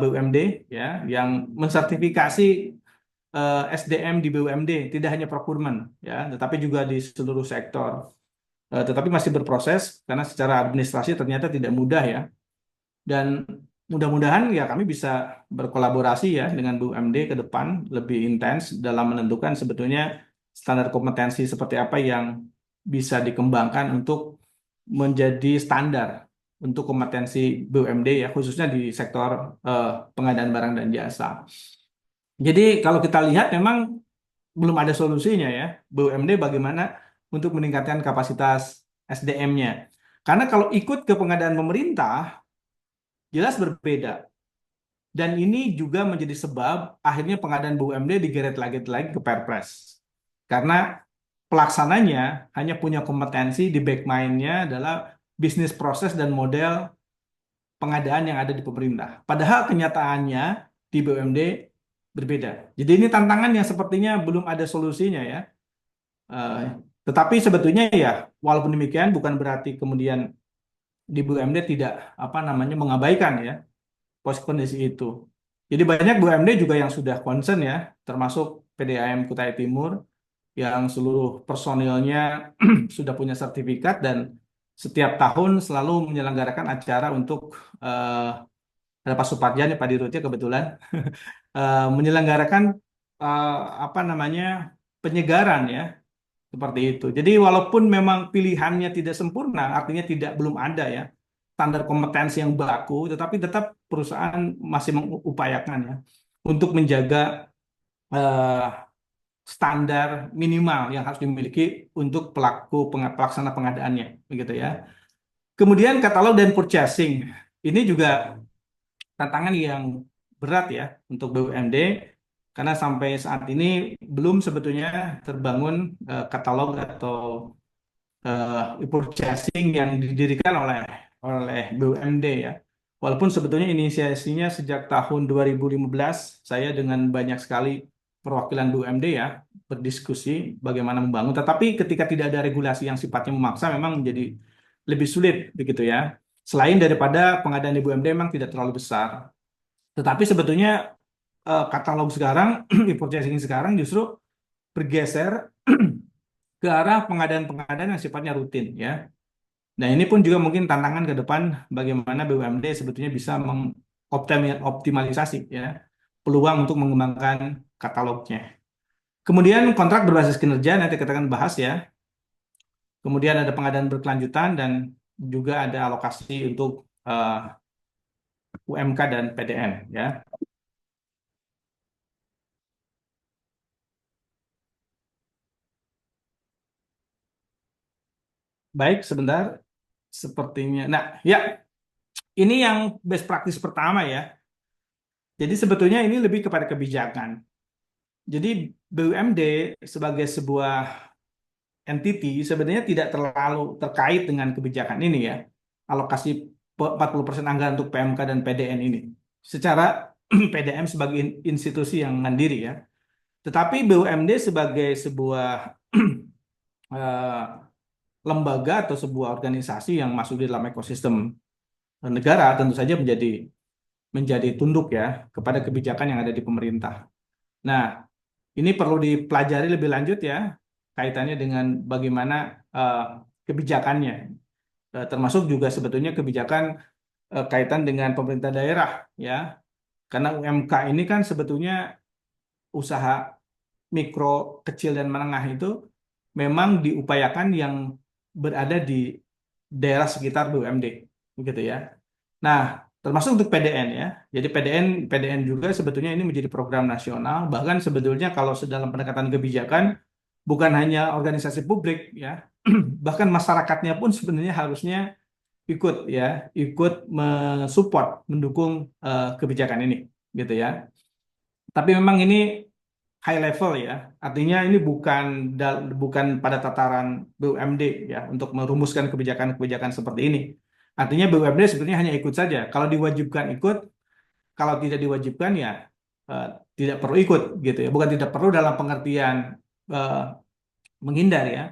Speaker 2: BUMD ya, yang mensertifikasi SDM di BUMD, tidak hanya procurement ya, tetapi juga di seluruh sektor. Tetapi masih berproses karena secara administrasi ternyata tidak mudah ya. Dan mudah-mudahan ya kami bisa berkolaborasi ya dengan BUMD ke depan lebih intens dalam menentukan sebetulnya standar kompetensi seperti apa yang bisa dikembangkan untuk menjadi standar untuk kompetensi BUMD ya, khususnya di sektor pengadaan barang dan jasa. Jadi kalau kita lihat memang belum ada solusinya ya, BUMD bagaimana untuk meningkatkan kapasitas SDM-nya. Karena kalau ikut ke pengadaan pemerintah, jelas berbeda. Dan ini juga menjadi sebab akhirnya pengadaan BUMD digeret lagi ke Perpres. Karena pelaksananya hanya punya kompetensi di backmind-nya adalah bisnis proses dan model pengadaan yang ada di pemerintah. Padahal kenyataannya di BUMD berbeda. Jadi ini tantangan yang sepertinya belum ada solusinya ya. Tetapi sebetulnya ya, walaupun demikian bukan berarti kemudian di BUMD tidak mengabaikan ya kondisi itu. Jadi banyak BUMD juga yang sudah concern ya, termasuk PDAM Kutai Timur yang seluruh personilnya sudah punya sertifikat dan setiap tahun selalu menyelenggarakan acara untuk ada Pak Supardian ya Pak Dirutnya kebetulan menyelenggarakan penyegaran ya seperti itu. Jadi walaupun memang pilihannya tidak sempurna, artinya belum ada ya standar kompetensi yang baku, tetapi tetap perusahaan masih mengupayakan ya untuk menjaga standar minimal yang harus dimiliki untuk pelaksana pengadaannya, begitu ya. Kemudian katalog dan purchasing ini juga tantangan yang berat ya untuk BUMD karena sampai saat ini belum sebetulnya terbangun katalog atau purchasing yang didirikan oleh BUMD ya. Walaupun sebetulnya inisiasinya sejak tahun 2015 saya dengan banyak sekali perwakilan BUMD ya berdiskusi bagaimana membangun. Tetapi ketika tidak ada regulasi yang sifatnya memaksa memang menjadi lebih sulit begitu ya. Selain daripada pengadaan di BUMD memang tidak terlalu besar. Tetapi sebetulnya katalog sekarang, purchasing sekarang justru bergeser ke arah pengadaan-pengadaan yang sifatnya rutin ya. Nah, ini pun juga mungkin tantangan ke depan bagaimana BUMD sebetulnya bisa mengoptimalisasi ya peluang untuk mengembangkan katalognya. Kemudian kontrak berbasis kinerja nanti kita akan bahas ya. Kemudian ada pengadaan berkelanjutan dan juga ada alokasi untuk UMK dan PDN ya. Baik, sebentar. Sepertinya. Nah, ya, ini yang best practice pertama ya. Jadi sebetulnya ini lebih kepada kebijakan. Jadi BUMD sebagai sebuah entity sebenarnya tidak terlalu terkait dengan kebijakan ini ya. Alokasi 40% anggaran untuk PMK dan PDN ini. Secara PDM sebagai institusi yang mandiri ya. Tetapi BUMD sebagai sebuah eh, lembaga atau sebuah organisasi yang masuk di dalam ekosistem negara tentu saja menjadi tunduk ya kepada kebijakan yang ada di pemerintah. Nah, ini perlu dipelajari lebih lanjut ya kaitannya dengan bagaimana eh, kebijakannya. Termasuk juga sebetulnya kebijakan kaitan dengan pemerintah daerah ya. Karena UMK ini kan sebetulnya usaha mikro, kecil dan menengah itu memang diupayakan yang berada di daerah sekitar BUMD begitu ya. Nah, termasuk untuk PDN ya. Jadi PDN juga sebetulnya ini menjadi program nasional. Bahkan sebetulnya kalau dalam pendekatan kebijakan bukan hanya organisasi publik ya, bahkan masyarakatnya pun sebenarnya harusnya ikut ya, ikut mensupport, mendukung kebijakan ini gitu ya. Tapi memang ini high level ya. Artinya ini bukan pada tataran BUMD ya untuk merumuskan kebijakan-kebijakan seperti ini. Artinya BUMD sebenarnya hanya ikut saja. Kalau diwajibkan ikut, kalau tidak diwajibkan ya eh, tidak perlu ikut gitu ya. Bukan tidak perlu dalam pengertian eh, menghindar ya.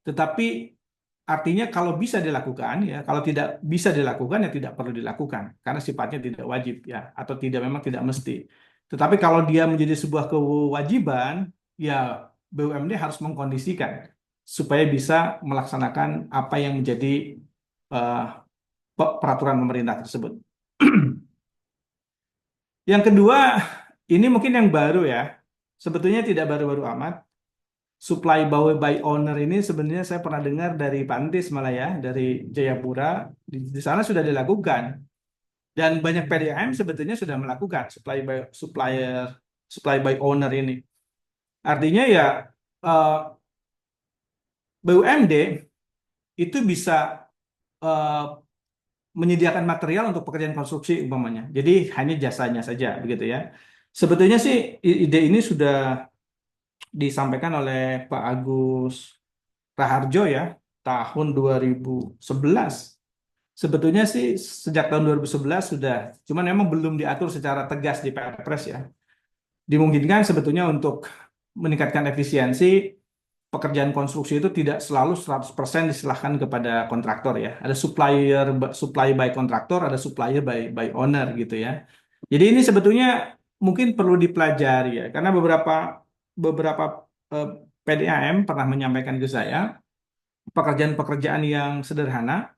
Speaker 2: Tetapi artinya kalau bisa dilakukan ya, kalau tidak bisa dilakukan ya tidak perlu dilakukan karena sifatnya tidak wajib ya atau memang tidak mesti. Tetapi kalau dia menjadi sebuah kewajiban ya BUMD harus mengkondisikan supaya bisa melaksanakan apa yang menjadi eh, peraturan pemerintah tersebut. Yang kedua, ini mungkin yang baru ya. Sebetulnya tidak baru-baru amat. Supply by owner ini sebenarnya saya pernah dengar dari Pantis malah ya, dari Jayapura. Di sana sudah dilakukan. Dan banyak PDAM sebetulnya sudah melakukan supply by owner ini. Artinya ya eh, BUMD itu bisa eh, menyediakan material untuk pekerjaan konstruksi umpamanya. Jadi hanya jasanya saja begitu ya. Sebetulnya sih ide ini sudah disampaikan oleh Pak Agus Raharjo ya tahun 2011. Sebetulnya sih sejak tahun 2011 sudah, cuman memang belum diatur secara tegas di Perpres ya. Dimungkinkan sebetulnya untuk meningkatkan efisiensi pekerjaan konstruksi itu tidak selalu 100% diserahkan kepada kontraktor ya. Ada supply by kontraktor, ada supplier by owner gitu ya. Jadi ini sebetulnya mungkin perlu dipelajari ya, karena beberapa eh, PDAM pernah menyampaikan ke saya pekerjaan-pekerjaan yang sederhana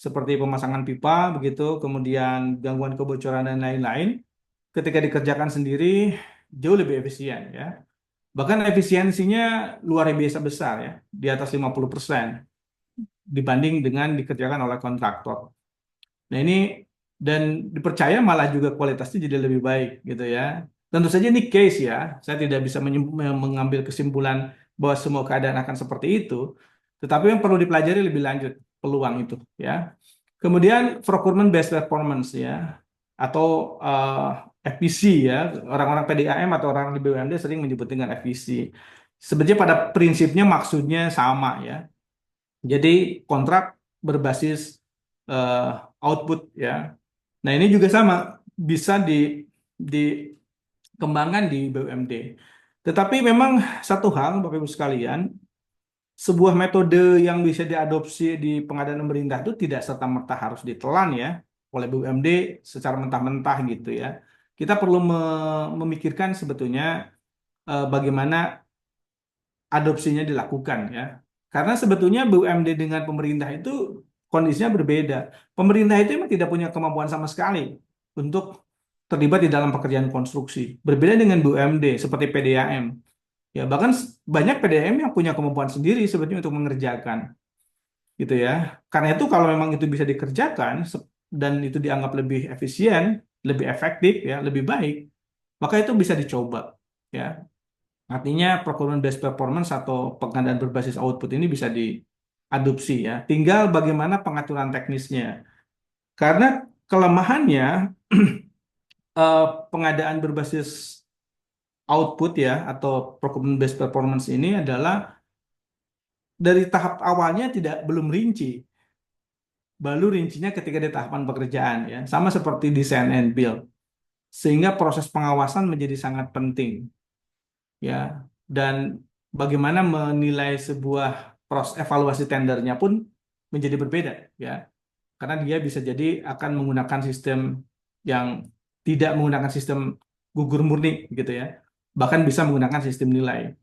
Speaker 2: seperti pemasangan pipa begitu, kemudian gangguan kebocoran dan lain-lain, ketika dikerjakan sendiri jauh lebih efisien ya. Bahkan efisiensinya luar biasa besar ya, di atas 50% dibanding dengan dikerjakan oleh kontraktor. Nah ini dan dipercaya malah juga kualitasnya jadi lebih baik gitu ya. Tentu saja ini case ya, saya tidak bisa mengambil kesimpulan bahwa semua keadaan akan seperti itu, tetapi yang perlu dipelajari lebih lanjut peluang itu ya. Kemudian procurement based performance ya, atau FBC ya, orang-orang PDAM atau orang di BUMD sering menyebut dengan FBC. Sebenarnya pada prinsipnya maksudnya sama ya. Jadi kontrak berbasis eh, output ya. Nah ini juga sama bisa dikembangkan di BUMD. Tetapi memang satu hal Bapak Ibu sekalian, sebuah metode yang bisa diadopsi di pengadaan pemerintah itu tidak serta-merta harus ditelan ya oleh BUMD secara mentah-mentah gitu ya. Kita perlu memikirkan sebetulnya bagaimana adopsinya dilakukan ya. Karena sebetulnya BUMD dengan pemerintah itu kondisinya berbeda. Pemerintah itu memang tidak punya kemampuan sama sekali untuk terlibat di dalam pekerjaan konstruksi. Berbeda dengan BUMD seperti PDAM. Ya, bahkan banyak PDAM yang punya kemampuan sendiri sebetulnya untuk mengerjakan. gitu ya. Karena itu kalau memang itu bisa dikerjakan dan itu dianggap lebih efisien, lebih efektif ya, lebih baik, maka itu bisa dicoba ya. Artinya procurement based performance atau pengadaan berbasis output ini bisa diadopsi ya. Tinggal bagaimana pengaturan teknisnya. Karena kelemahannya eh, pengadaan berbasis output ya atau procurement based performance ini adalah dari tahap awalnya belum rinci. Baru rincinya ketika di tahapan pekerjaan ya. Sama seperti design and build. Sehingga proses pengawasan menjadi sangat penting ya. Dan bagaimana menilai sebuah proses evaluasi tendernya pun menjadi berbeda ya. Karena dia bisa jadi akan menggunakan sistem yang tidak menggunakan sistem gugur murni gitu ya. Bahkan bisa menggunakan sistem nilai.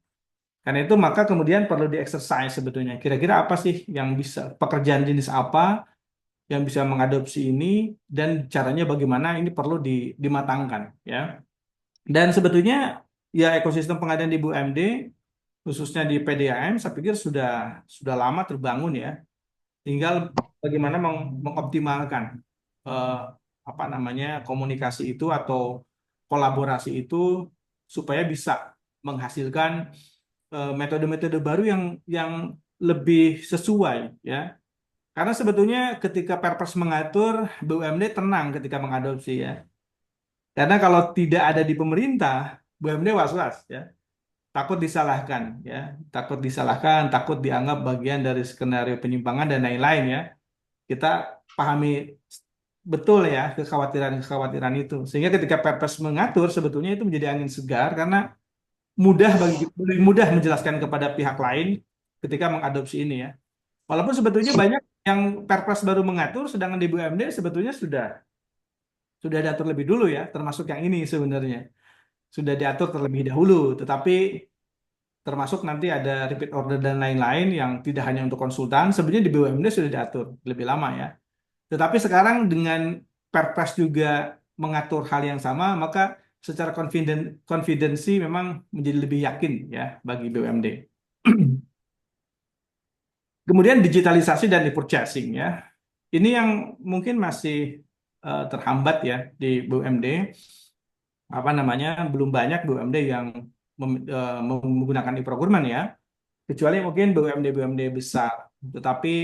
Speaker 2: Karena itu maka kemudian perlu di-exercise sebetulnya. Kira-kira apa sih yang bisa, pekerjaan jenis apa yang bisa mengadopsi ini dan caranya bagaimana ini perlu dimatangkan ya. Dan sebetulnya ya ekosistem pengadaan di BUMD khususnya di PDAM saya pikir sudah lama terbangun ya. Tinggal bagaimana mengoptimalkan eh, apa namanya komunikasi itu atau kolaborasi itu supaya bisa menghasilkan metode-metode baru yang lebih sesuai ya. Karena sebetulnya ketika Perpres mengatur, BUMD tenang ketika mengadopsi ya. Karena kalau tidak ada di pemerintah, BUMD was-was ya. Takut disalahkan ya, takut disalahkan, takut dianggap bagian dari skenario penyimpangan dan lain-lain ya. Kita pahami betul ya kekhawatiran-kekhawatiran itu. Sehingga ketika Perpres mengatur sebetulnya itu menjadi angin segar karena lebih mudah menjelaskan kepada pihak lain ketika mengadopsi ini ya. Walaupun sebetulnya banyak yang Perpres baru mengatur, sedangkan di BUMD sebetulnya sudah diatur lebih dulu ya, termasuk yang ini sebenarnya sudah diatur terlebih dahulu. Tetapi termasuk nanti ada repeat order dan lain-lain yang tidak hanya untuk konsultan, sebenarnya di BUMD sudah diatur lebih lama ya. Tetapi sekarang dengan Perpres juga mengatur hal yang sama, maka secara konfidensi memang menjadi lebih yakin ya bagi BUMD. Kemudian digitalisasi dan e-purchasing ya. Ini yang mungkin masih terhambat ya di BUMD. Apa namanya? Belum banyak BUMD yang menggunakan e-procurement ya. Kecuali mungkin BUMD-BUMD besar. Tetapi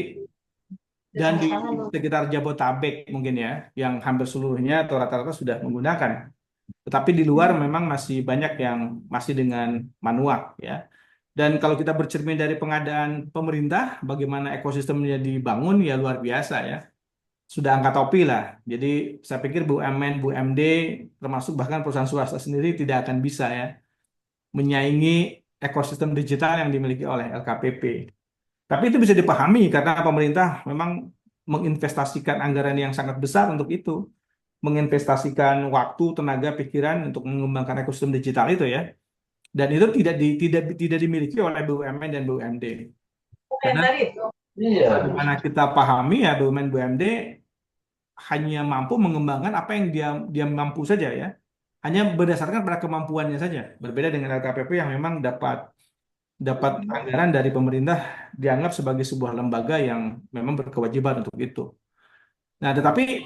Speaker 2: dan di sekitar Jabotabek mungkin ya, yang hampir seluruhnya atau rata-rata sudah menggunakan. Tetapi di luar memang masih banyak yang masih dengan manual ya. Dan kalau kita bercermin dari pengadaan pemerintah, bagaimana ekosistemnya dibangun ya luar biasa ya. Sudah angkat topi lah. Jadi saya pikir BUMN, BUMD, termasuk bahkan perusahaan swasta sendiri tidak akan bisa ya menyaingi ekosistem digital yang dimiliki oleh LKPP. Tapi itu bisa dipahami karena pemerintah memang menginvestasikan anggaran yang sangat besar untuk itu, menginvestasikan waktu, tenaga, pikiran untuk mengembangkan ekosistem digital itu ya. Dan itu tidak dimiliki oleh BUMN dan BUMD. Karena bagaimana kita pahami ya BUMN BUMD hanya mampu mengembangkan apa yang dia mampu saja ya. Hanya berdasarkan pada kemampuannya saja. Berbeda dengan LKPP yang memang dapat anggaran dari pemerintah dianggap sebagai sebuah lembaga yang memang berkewajiban untuk itu. Nah, tetapi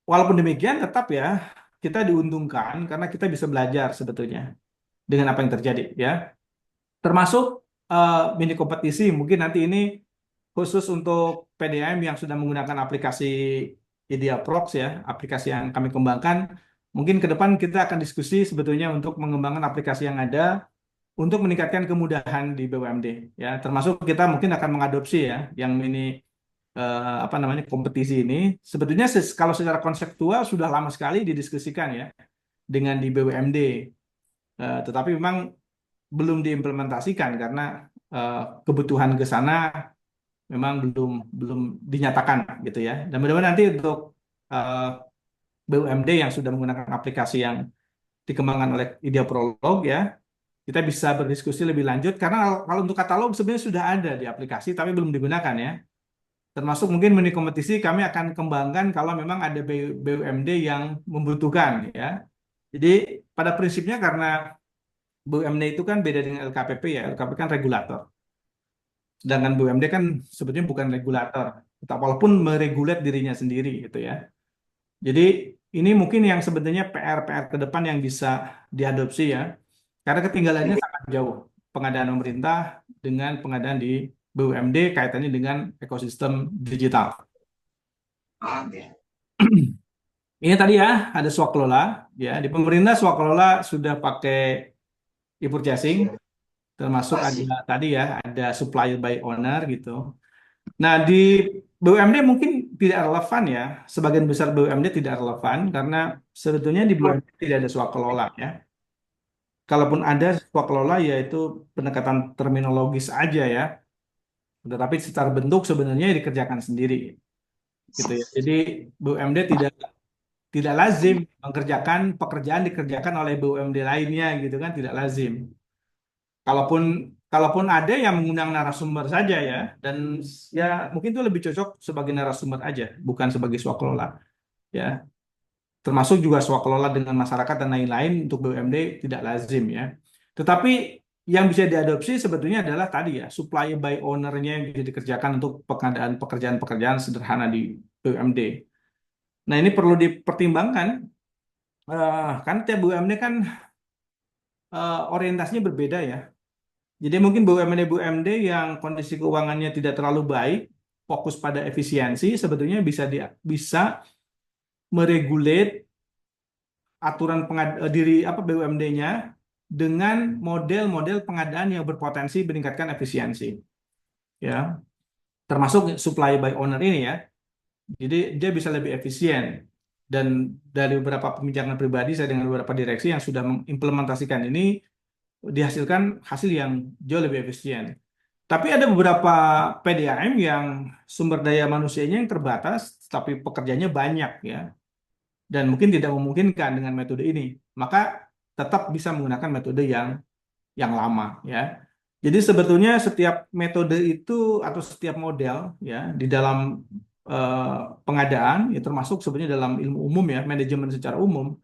Speaker 2: walaupun demikian tetap ya kita diuntungkan karena kita bisa belajar sebetulnya dengan apa yang terjadi ya. Termasuk mini kompetisi mungkin nanti ini khusus untuk PDAM yang sudah menggunakan aplikasi IdeaProx ya, aplikasi yang kami kembangkan. Mungkin ke depan kita akan diskusi sebetulnya untuk mengembangkan aplikasi yang ada untuk meningkatkan kemudahan di BUMD ya. Termasuk kita mungkin akan mengadopsi ya yang ini apa namanya kompetisi ini. Sebetulnya kalau secara konseptual sudah lama sekali didiskusikan ya dengan di BUMD. Tetapi memang belum diimplementasikan karena kebutuhan ke sana memang belum belum dinyatakan gitu ya. Dan mudah-mudahan nanti untuk eh, BUMD yang sudah menggunakan aplikasi yang dikembangkan oleh Idea Prolog ya, kita bisa berdiskusi lebih lanjut karena kalau untuk katalog sebenarnya sudah ada di aplikasi tapi belum digunakan ya. Termasuk mungkin mini kompetisi kami akan kembangkan kalau memang ada BUMD yang membutuhkan ya. Jadi pada prinsipnya karena BUMD itu kan beda dengan LKPP ya, LKPP kan regulator. Sedangkan BUMD kan sebetulnya bukan regulator, walaupun meregulat dirinya sendiri gitu ya. Jadi ini mungkin yang sebetulnya PR-PR ke depan yang bisa diadopsi ya, karena ketinggalannya sangat jauh pengadaan pemerintah dengan pengadaan di BUMD kaitannya dengan ekosistem digital. Ini tadi ya ada swaklola ya, di pemerintah swaklola sudah pakai e-purchasing, termasuk ada tadi ya ada supplier by owner gitu. Nah, di BUMD mungkin tidak relevan ya. Sebagian besar BUMD tidak relevan karena sebetulnya di BUMD tidak ada swakelola ya. Kalaupun ada swakelola yaitu pendekatan terminologis aja ya. Tetapi secara bentuk sebenarnya dikerjakan sendiri gitu ya. Jadi BUMD tidak lazim mengerjakan pekerjaan dikerjakan oleh BUMD lainnya gitu kan, tidak lazim. Kalaupun kalaupun ada yang mengundang narasumber saja ya, dan ya mungkin itu lebih cocok sebagai narasumber aja, bukan sebagai swakelola ya. Termasuk juga swakelola dengan masyarakat dan lain-lain untuk BUMD tidak lazim ya. Tetapi yang bisa diadopsi sebetulnya adalah tadi ya, supply by owner-nya yang bisa dikerjakan untuk pengadaan pekerjaan-pekerjaan sederhana di BUMD. Nah ini perlu dipertimbangkan, kan tiap BUMD kan orientasinya berbeda ya. Jadi mungkin BUMD-BUMD yang kondisi keuangannya tidak terlalu baik, fokus pada efisiensi, sebetulnya bisa meregulate aturan diri apa BUMD-nya dengan model-model pengadaan yang berpotensi meningkatkan efisiensi, ya, termasuk supply by owner ini ya. Jadi dia bisa lebih efisien. Dan dari beberapa pembincangan pribadi saya dengan beberapa direksi yang sudah mengimplementasikan ini dihasilkan hasil yang jauh lebih efisien. Tapi ada beberapa PDAM yang sumber daya manusianya yang terbatas, tapi pekerjanya banyak ya, dan mungkin tidak memungkinkan dengan metode ini. Maka tetap bisa menggunakan metode yang lama ya. Jadi sebetulnya setiap metode itu atau setiap model ya di dalam eh, pengadaan, ya termasuk sebenarnya dalam ilmu umum ya, manajemen secara umum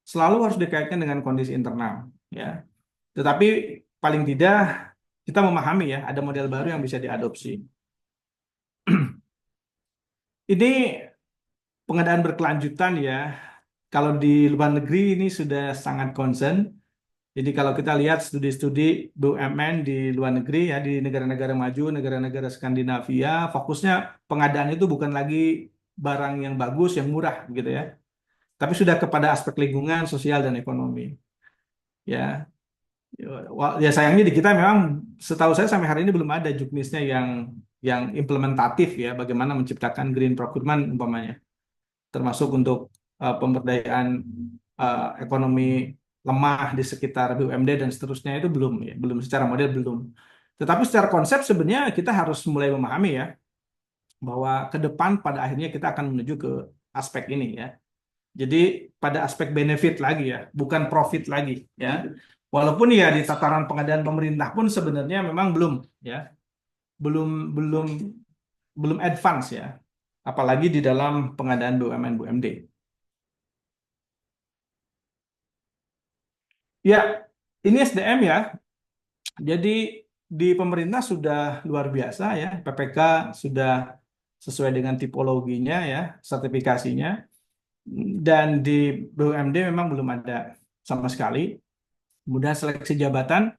Speaker 2: selalu harus dikaitkan dengan kondisi internal ya. Tetapi paling tidak kita memahami ya, ada model baru yang bisa diadopsi. Ini pengadaan berkelanjutan ya. Kalau di luar negeri ini sudah sangat concern. Jadi kalau kita lihat studi-studi BUMN di luar negeri ya, di negara-negara maju, negara-negara Skandinavia, fokusnya pengadaan itu bukan lagi barang yang bagus, yang murah gitu ya. Tapi sudah kepada aspek lingkungan, sosial, dan ekonomi. Ya, ya sayangnya di kita memang setahu saya sampai hari ini belum ada juknisnya yang implementatif ya, bagaimana menciptakan green procurement umpamanya, termasuk untuk pemberdayaan ekonomi lemah di sekitar BUMD dan seterusnya itu belum ya, belum secara model belum. Tetapi secara konsep sebenarnya kita harus mulai memahami ya bahwa ke depan pada akhirnya kita akan menuju ke aspek ini ya. Jadi pada aspek benefit lagi ya, bukan profit lagi ya. Walaupun ya di tataran pengadaan pemerintah pun sebenarnya memang belum ya, belum belum belum advance ya, apalagi di dalam pengadaan BUMN BUMD. Ya, ini SDM ya. Jadi di pemerintah sudah luar biasa ya, PPK sudah sesuai dengan tipologinya ya, sertifikasinya. Dan di BUMD memang belum ada sama sekali. Kemudian seleksi jabatan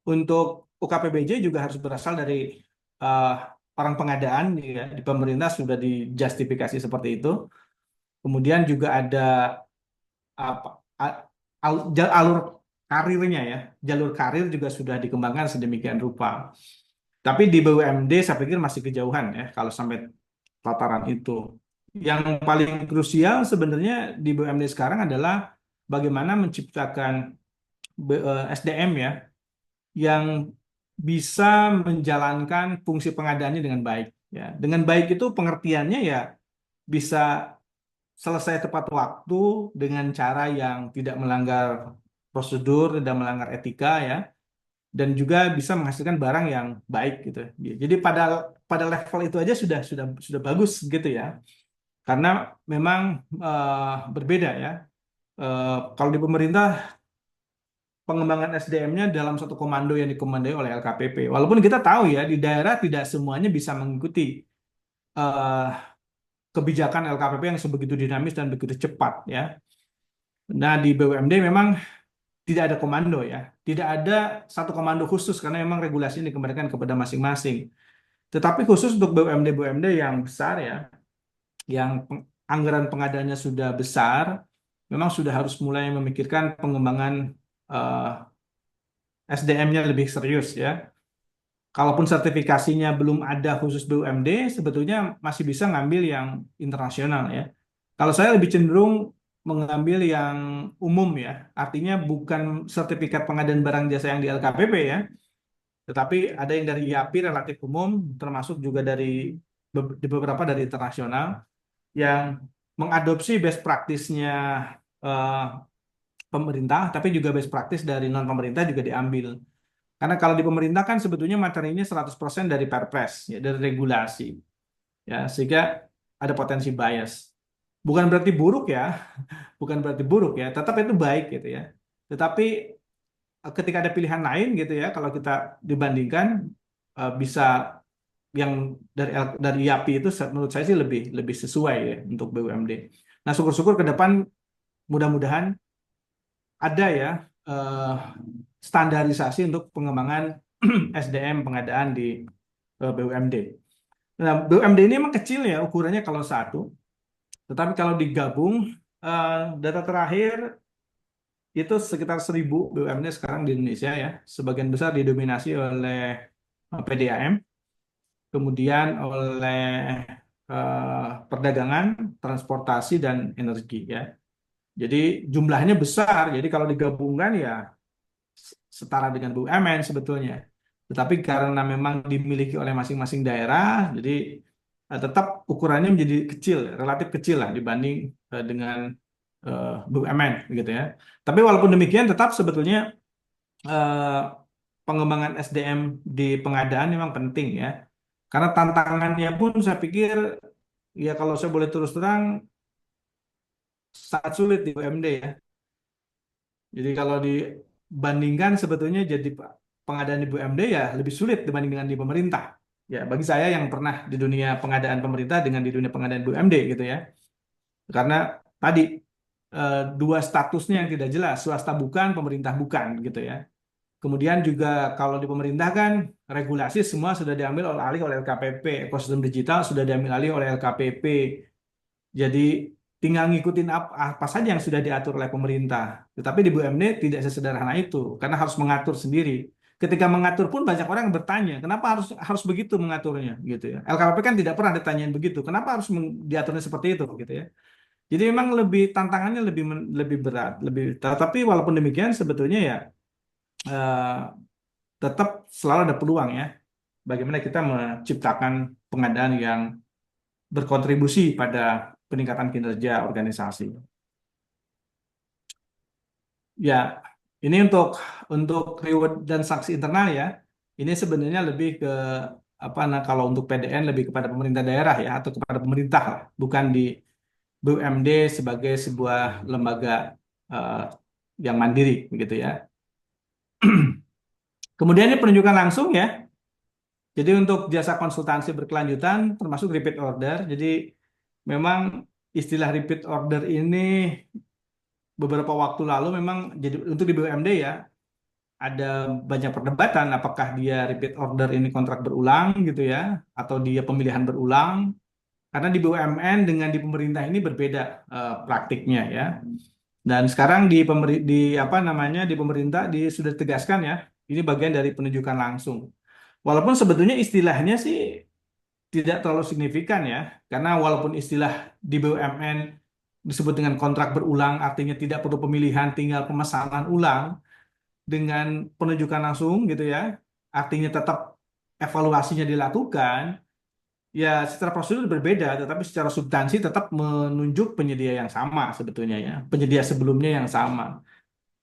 Speaker 2: untuk UKPBJ juga harus berasal dari eh, orang pengadaan ya, di pemerintah sudah dijustifikasi seperti itu. Kemudian juga ada apa alur karirnya ya, jalur karir juga sudah dikembangkan sedemikian rupa. Tapi di BUMD saya pikir masih kejauhan ya kalau sampai tataran itu. Yang paling krusial sebenarnya di BUMD sekarang adalah bagaimana menciptakan SDM ya yang bisa menjalankan fungsi pengadaannya dengan baik ya. Dengan baik itu pengertiannya ya bisa selesai tepat waktu dengan cara yang tidak melanggar prosedur, tidak melanggar etika ya, dan juga bisa menghasilkan barang yang baik gitu. Jadi pada pada level itu aja sudah bagus gitu ya. Karena memang berbeda ya. Kalau di pemerintah pengembangan SDM-nya dalam satu komando yang dikomandoi oleh LKPP. Walaupun kita tahu ya di daerah tidak semuanya bisa mengikuti eh, kebijakan LKPP yang sebegitu dinamis dan begitu cepat ya. Nah, di BUMD memang tidak ada komando ya. Tidak ada satu komando khusus karena memang regulasi ini dikembalikan kepada masing-masing. Tetapi khusus untuk BUMD-BUMD yang besar ya, yang anggaran pengadaannya sudah besar, memang sudah harus mulai memikirkan pengembangan SDM-nya lebih serius ya. Kalaupun sertifikasinya belum ada khusus BUMD, sebetulnya masih bisa ngambil yang internasional ya. Kalau saya lebih cenderung mengambil yang umum ya, artinya bukan sertifikat pengadaan barang jasa yang di LKPP ya, tetapi ada yang dari IAPI relatif umum, termasuk juga dari beberapa dari internasional yang mengadopsi best practice-nya eh, pemerintah, tapi juga best practice dari non pemerintah juga diambil. Karena kalau di pemerintah kan sebetulnya materinya 100% dari Perpres, ya, dari regulasi. Ya, sehingga ada potensi bias. Bukan berarti buruk ya, bukan berarti buruk ya, tetap itu baik gitu ya. Tetapi ketika ada pilihan lain gitu ya, kalau kita dibandingkan bisa yang dari IAPI itu menurut saya sih lebih lebih sesuai ya untuk BUMD. Nah, syukur-syukur ke depan mudah-mudahan ada ya eh, standarisasi untuk pengembangan SDM pengadaan di BUMD. Nah, BUMD ini memang kecil ya ukurannya kalau satu, tetapi kalau digabung data terakhir itu sekitar 1.000 BUMD sekarang di Indonesia ya. Sebagian besar didominasi oleh PDAM, kemudian oleh perdagangan, transportasi dan energi ya. Jadi jumlahnya besar. Jadi kalau digabungkan ya setara dengan BUMN sebetulnya. Tetapi karena memang dimiliki oleh masing-masing daerah, jadi tetap ukurannya menjadi kecil, relatif kecil lah dibanding dengan BUMN gitu ya. Tapi walaupun demikian tetap sebetulnya eh, pengembangan SDM di pengadaan memang penting ya. Karena tantangannya pun saya pikir ya kalau saya boleh terus terang sangat sulit di BUMD ya. Jadi kalau dibandingkan sebetulnya jadi pengadaan di BUMD ya lebih sulit dibanding dengan di pemerintah. Ya, bagi saya yang pernah di dunia pengadaan pemerintah dengan di dunia pengadaan BUMD gitu ya. Karena tadi dua statusnya yang tidak jelas, swasta bukan, pemerintah bukan gitu ya. Kemudian juga kalau di pemerintah kan regulasi semua sudah diambil alih oleh LKPP, ekosistem digital sudah diambil alih oleh LKPP. Jadi tinggal ngikutin apa saja yang sudah diatur oleh pemerintah. Tetapi di BUMD tidak sesederhana itu, karena harus mengatur sendiri. Ketika mengatur pun banyak orang yang bertanya, kenapa harus harus begitu mengaturnya, gitu ya. LKPP kan tidak pernah ditanyain begitu, kenapa harus diaturnya seperti itu, gitu ya. Jadi memang lebih tantangannya lebih berat, lebih. Tapi walaupun demikian sebetulnya ya eh, tetap selalu ada peluang ya. Bagaimana kita menciptakan pengadaan yang berkontribusi pada peningkatan kinerja organisasi. Ya, ini untuk reward dan sanksi internal ya. Ini sebenarnya lebih ke apa nah kalau untuk PDN lebih kepada pemerintah daerah ya atau kepada pemerintah lah, bukan di BUMD sebagai sebuah lembaga eh, yang mandiri begitu ya. Kemudian ini penunjukan langsung ya. Jadi untuk jasa konsultansi berkelanjutan termasuk repeat order. Jadi memang istilah repeat order ini beberapa waktu lalu memang jadi untuk di BUMD ya ada banyak perdebatan apakah dia repeat order ini kontrak berulang gitu ya atau dia pemilihan berulang karena di BUMN dengan di pemerintah ini berbeda praktiknya ya. Dan sekarang di apa namanya di pemerintah sudah ditegaskan ya ini bagian dari penunjukan langsung. Walaupun sebetulnya istilahnya sih tidak terlalu signifikan ya, karena walaupun istilah di BUMN disebut dengan kontrak berulang, artinya tidak perlu pemilihan, tinggal pemesanan ulang dengan penunjukan langsung gitu ya, artinya tetap evaluasinya dilakukan, ya secara prosedur berbeda, tetapi secara substansi tetap menunjuk penyedia yang sama sebetulnya ya, penyedia sebelumnya yang sama.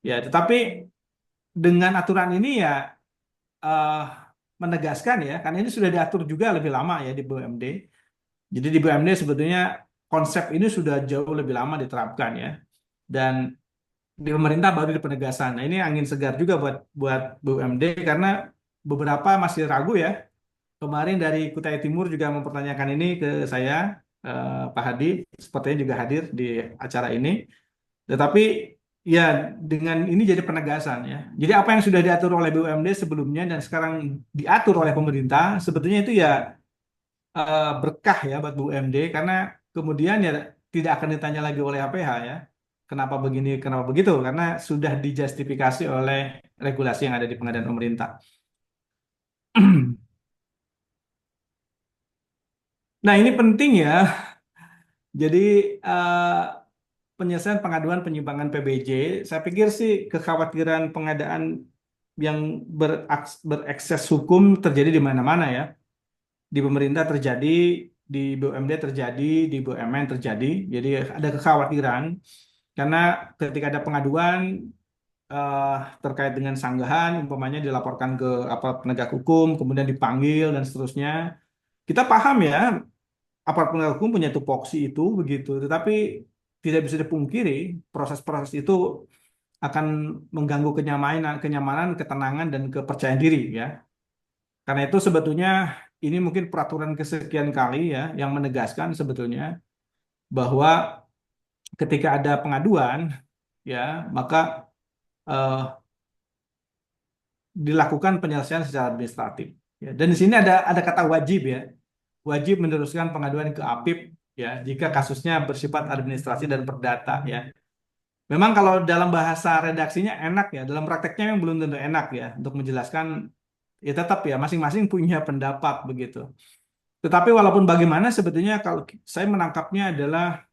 Speaker 2: Ya, tetapi dengan aturan ini ya eh, menegaskan ya, karena ini sudah diatur juga lebih lama ya di BUMD. Jadi di BUMD sebetulnya konsep ini sudah jauh lebih lama diterapkan ya. Dan di pemerintah baru di penegasan. Nah, ini angin segar juga buat buat BUMD karena beberapa masih ragu ya. Kemarin dari Kutai Timur juga mempertanyakan ini ke saya, Pak Hadi, sepertinya juga hadir di acara ini. Tetapi ya dengan ini jadi penegasan ya. Jadi apa yang sudah diatur oleh BUMD sebelumnya dan sekarang diatur oleh pemerintah, sebetulnya itu ya berkah ya buat BUMD karena kemudian ya tidak akan ditanya lagi oleh APH ya. Kenapa begini, kenapa begitu? Karena sudah dijustifikasi oleh regulasi yang ada di pengadaan pemerintah. Nah, ini penting ya. Jadi penyelesaian pengaduan penyimpangan PBJ, saya pikir sih kekhawatiran pengadaan yang berekses hukum terjadi di mana-mana ya. Di pemerintah terjadi, di BUMD terjadi, di BUMN terjadi. Jadi ada kekhawatiran karena ketika ada pengaduan eh, terkait dengan sanggahan, umpamanya dilaporkan ke aparat penegak hukum, kemudian dipanggil dan seterusnya. Kita paham ya, aparat penegak hukum punya tupoksi itu begitu, tetapi tidak bisa dipungkiri proses-proses itu akan mengganggu kenyamanan, ketenangan dan kepercayaan diri ya. Karena itu sebetulnya ini mungkin peraturan kesekian kali ya yang menegaskan sebetulnya bahwa ketika ada pengaduan ya maka eh, dilakukan penyelesaian secara administratif. Ya. Dan di sini ada kata wajib ya, wajib meneruskan pengaduan ke APIP ya jika kasusnya bersifat administrasi dan perdata ya. Memang kalau dalam bahasa redaksinya enak ya, dalam prakteknya yang belum tentu enak ya untuk menjelaskan ya tetap ya masing-masing punya pendapat begitu. Tetapi walaupun bagaimana sebetulnya kalau saya menangkapnya adalah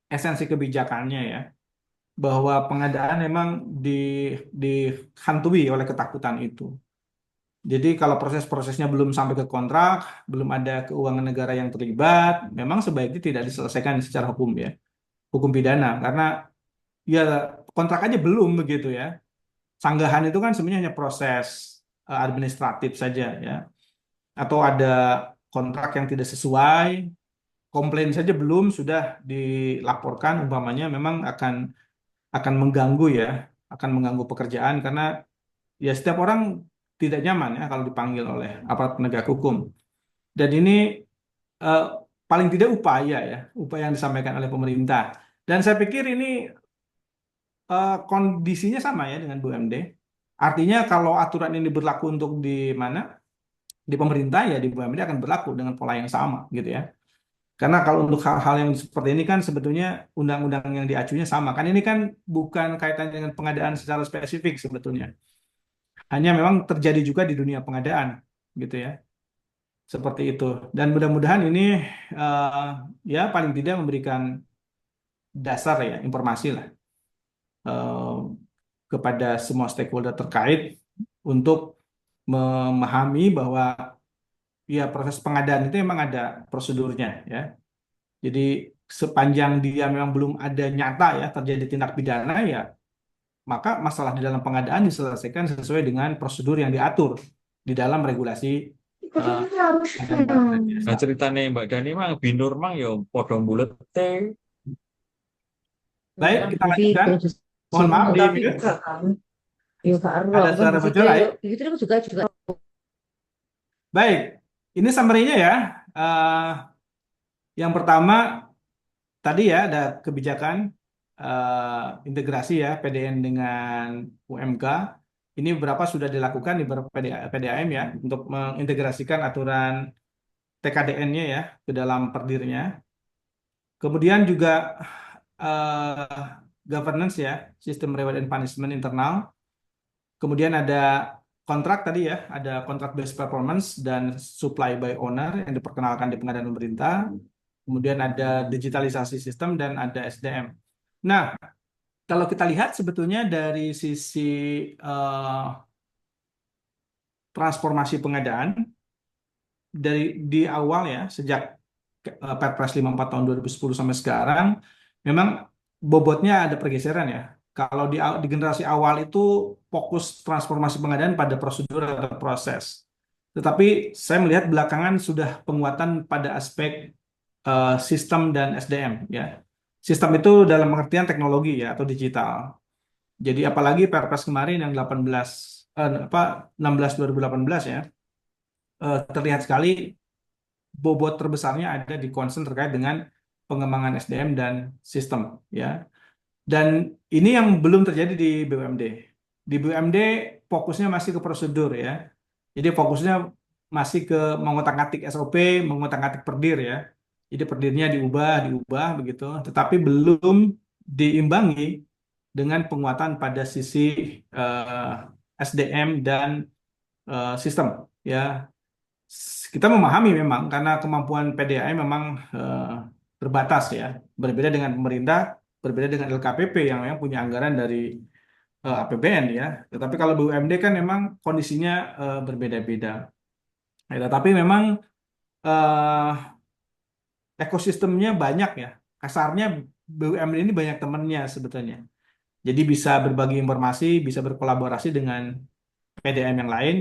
Speaker 2: esensi kebijakannya ya, bahwa pengadaan memang dihantui oleh ketakutan itu. Jadi kalau proses-prosesnya belum sampai ke kontrak, belum ada keuangan negara yang terlibat, memang sebaiknya tidak diselesaikan secara hukum ya, hukum pidana karena ya kontrak aja belum begitu ya. Sanggahan itu kan sebenarnya hanya proses administratif saja ya. Atau ada kontrak yang tidak sesuai, komplain saja belum sudah dilaporkan umpamanya memang akan mengganggu ya, akan mengganggu pekerjaan karena ya setiap orang tidak nyaman ya kalau dipanggil oleh aparat penegak hukum. Dan ini eh, paling tidak upaya ya, upaya yang disampaikan oleh pemerintah. Dan saya pikir ini kondisinya sama ya dengan BUMD. Artinya kalau aturan ini berlaku untuk di mana? Di pemerintah ya di BUMD akan berlaku dengan pola yang sama gitu ya. Karena kalau untuk hal-hal yang seperti ini kan sebetulnya undang-undang yang diacunya sama. Kan ini kan bukan kaitan dengan pengadaan secara spesifik sebetulnya. Hanya memang terjadi juga di dunia pengadaan gitu ya. Seperti itu. Dan mudah-mudahan ini eh, ya paling tidak memberikan dasar ya informasi lah eh, kepada semua stakeholder terkait untuk memahami bahwa ya proses pengadaan itu memang ada prosedurnya ya. Jadi sepanjang dia memang belum ada nyata ya terjadi tindak pidana ya, maka masalah di dalam pengadaan diselesaikan sesuai dengan prosedur yang diatur di dalam regulasi pengadaan barang dan jasa.
Speaker 3: Nah, ceritanya Mbak Dani mang binur mang yo podo bulet teh.
Speaker 2: Baik, kita lanjutkan. Mohon maaf di
Speaker 4: tapi
Speaker 2: mute.
Speaker 4: enggak kan ya Kak Ro
Speaker 2: Ada
Speaker 4: aku kan
Speaker 2: suara
Speaker 4: di situ
Speaker 2: bocor ya.
Speaker 4: gitu aku juga
Speaker 2: Baik, ini summary-nya ya. Eh, yang pertama tadi ya ada kebijakan integrasi ya PDN dengan UMK. Ini beberapa sudah dilakukan di beberapa PDAM ya untuk mengintegrasikan aturan TKDN-nya ya ke dalam perdirnya. Kemudian juga eh, governance ya, sistem reward and punishment internal. Kemudian ada kontrak tadi ya, ada kontrak based performance dan supply by owner yang diperkenalkan di pengadaan pemerintah. Kemudian ada digitalisasi sistem dan ada SDM. Nah, kalau kita lihat sebetulnya dari sisi eh, transformasi pengadaan dari di awal ya sejak Perpres 54 tahun 2010 sampai sekarang memang bobotnya ada pergeseran ya. Kalau di generasi awal itu fokus transformasi pengadaan pada prosedur atau proses. Tetapi saya melihat belakangan sudah penguatan pada aspek sistem dan SDM ya. Sistem itu dalam pengertian teknologi ya atau digital. Jadi apalagi Perpres kemarin yang 16 2018 ya, terlihat sekali bobot terbesarnya ada di concern terkait dengan pengembangan SDM dan sistem ya. Dan ini yang belum terjadi di BUMD. Di BUMD fokusnya masih ke prosedur ya. Jadi fokusnya masih ke mengotak-atik SOP, mengotak-atik perdir ya. Jadi perdirnya diubah begitu, tetapi belum diimbangi dengan penguatan pada sisi SDM dan sistem ya. Kita memahami memang karena kemampuan PDAM memang eh, terbatas ya. Berbeda dengan pemerintah, berbeda dengan LKPP yang memang punya anggaran dari APBN ya. Tetapi kalau BUMD kan memang kondisinya berbeda-beda. Ya, tetapi memang eh, ekosistemnya banyak ya. Kasarnya BUMD ini banyak temannya sebetulnya. Jadi bisa berbagi informasi, bisa berkolaborasi dengan PDAM yang lain,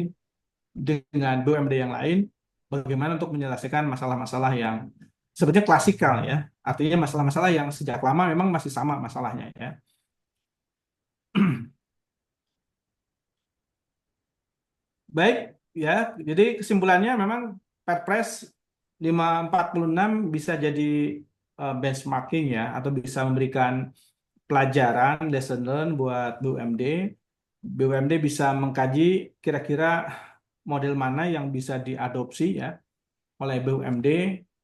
Speaker 2: dengan BUMD yang lain, bagaimana untuk menyelesaikan masalah-masalah yang sebetulnya klasikal ya. Artinya masalah-masalah yang sejak lama memang masih sama masalahnya ya. Baik, ya. Jadi kesimpulannya memang Perpres 546 bisa jadi benchmarking ya, atau bisa memberikan pelajaran, lesson learn buat BUMD. BUMD bisa mengkaji kira-kira model mana yang bisa diadopsi ya oleh BUMD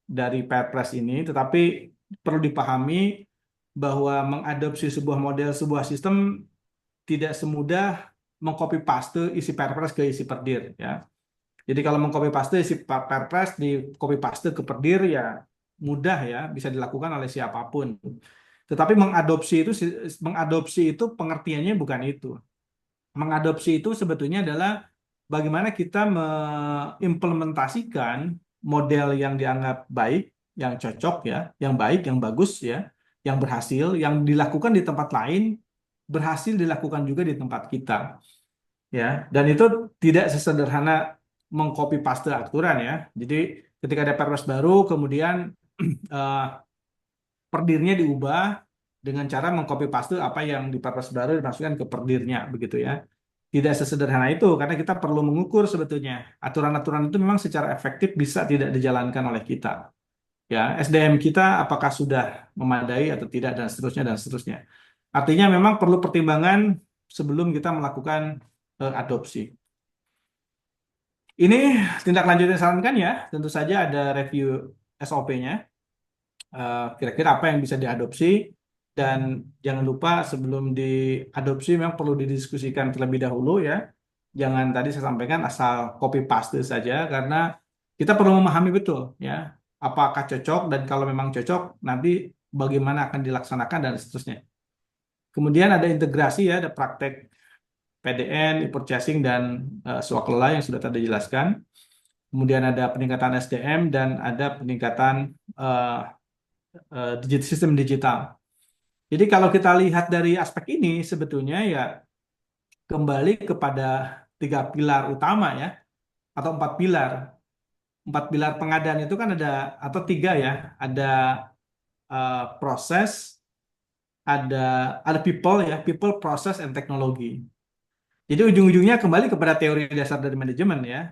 Speaker 2: dari Perpres ini, tetapi perlu dipahami bahwa mengadopsi sebuah model, sebuah sistem tidak semudah mengcopy paste isi Perpres ke isi Perdir ya. Jadi kalau mengcopy paste isi Perpres di copy paste ke Perdir ya mudah ya, bisa dilakukan oleh siapapun. Tetapi mengadopsi itu pengertiannya bukan itu. Mengadopsi itu sebetulnya adalah bagaimana kita mengimplementasikan model yang dianggap baik, yang cocok ya, yang baik, yang bagus ya, yang berhasil, yang dilakukan di tempat lain, berhasil dilakukan juga di tempat kita ya. Dan itu tidak sesederhana mengcopy paste aturan ya. Jadi ketika ada perpres baru kemudian eh, perdirnya diubah dengan cara mengcopy paste apa yang di perpres baru dimasukkan ke perdirnya begitu ya. Tidak sesederhana itu karena kita perlu mengukur sebetulnya aturan-aturan itu memang secara efektif bisa tidak dijalankan oleh kita. Ya, SDM kita apakah sudah memadai atau tidak dan seterusnya dan seterusnya. Artinya memang perlu pertimbangan sebelum kita melakukan adopsi. Ini tindak lanjut yang disarankan ya, tentu saja ada review SOP-nya. Kira-kira apa yang bisa diadopsi dan jangan lupa sebelum diadopsi memang perlu didiskusikan terlebih dahulu ya. Jangan tadi saya sampaikan asal copy paste saja karena kita perlu memahami betul ya apakah cocok dan kalau memang cocok nanti bagaimana akan dilaksanakan dan seterusnya. Kemudian ada integrasi ya, ada praktek PDN, e-purchasing dan swaklola yang sudah tadi dijelaskan. Kemudian ada peningkatan SDM dan ada peningkatan sistem digital. Jadi kalau kita lihat dari aspek ini sebetulnya ya kembali kepada 3 pilar utama ya atau 4 pilar. 4 pilar pengadaan itu kan ada atau 3 ya, ada proses, ada people ya, people, process, and teknologi. Jadi ujung-ujungnya kembali kepada teori dasar dari manajemen ya.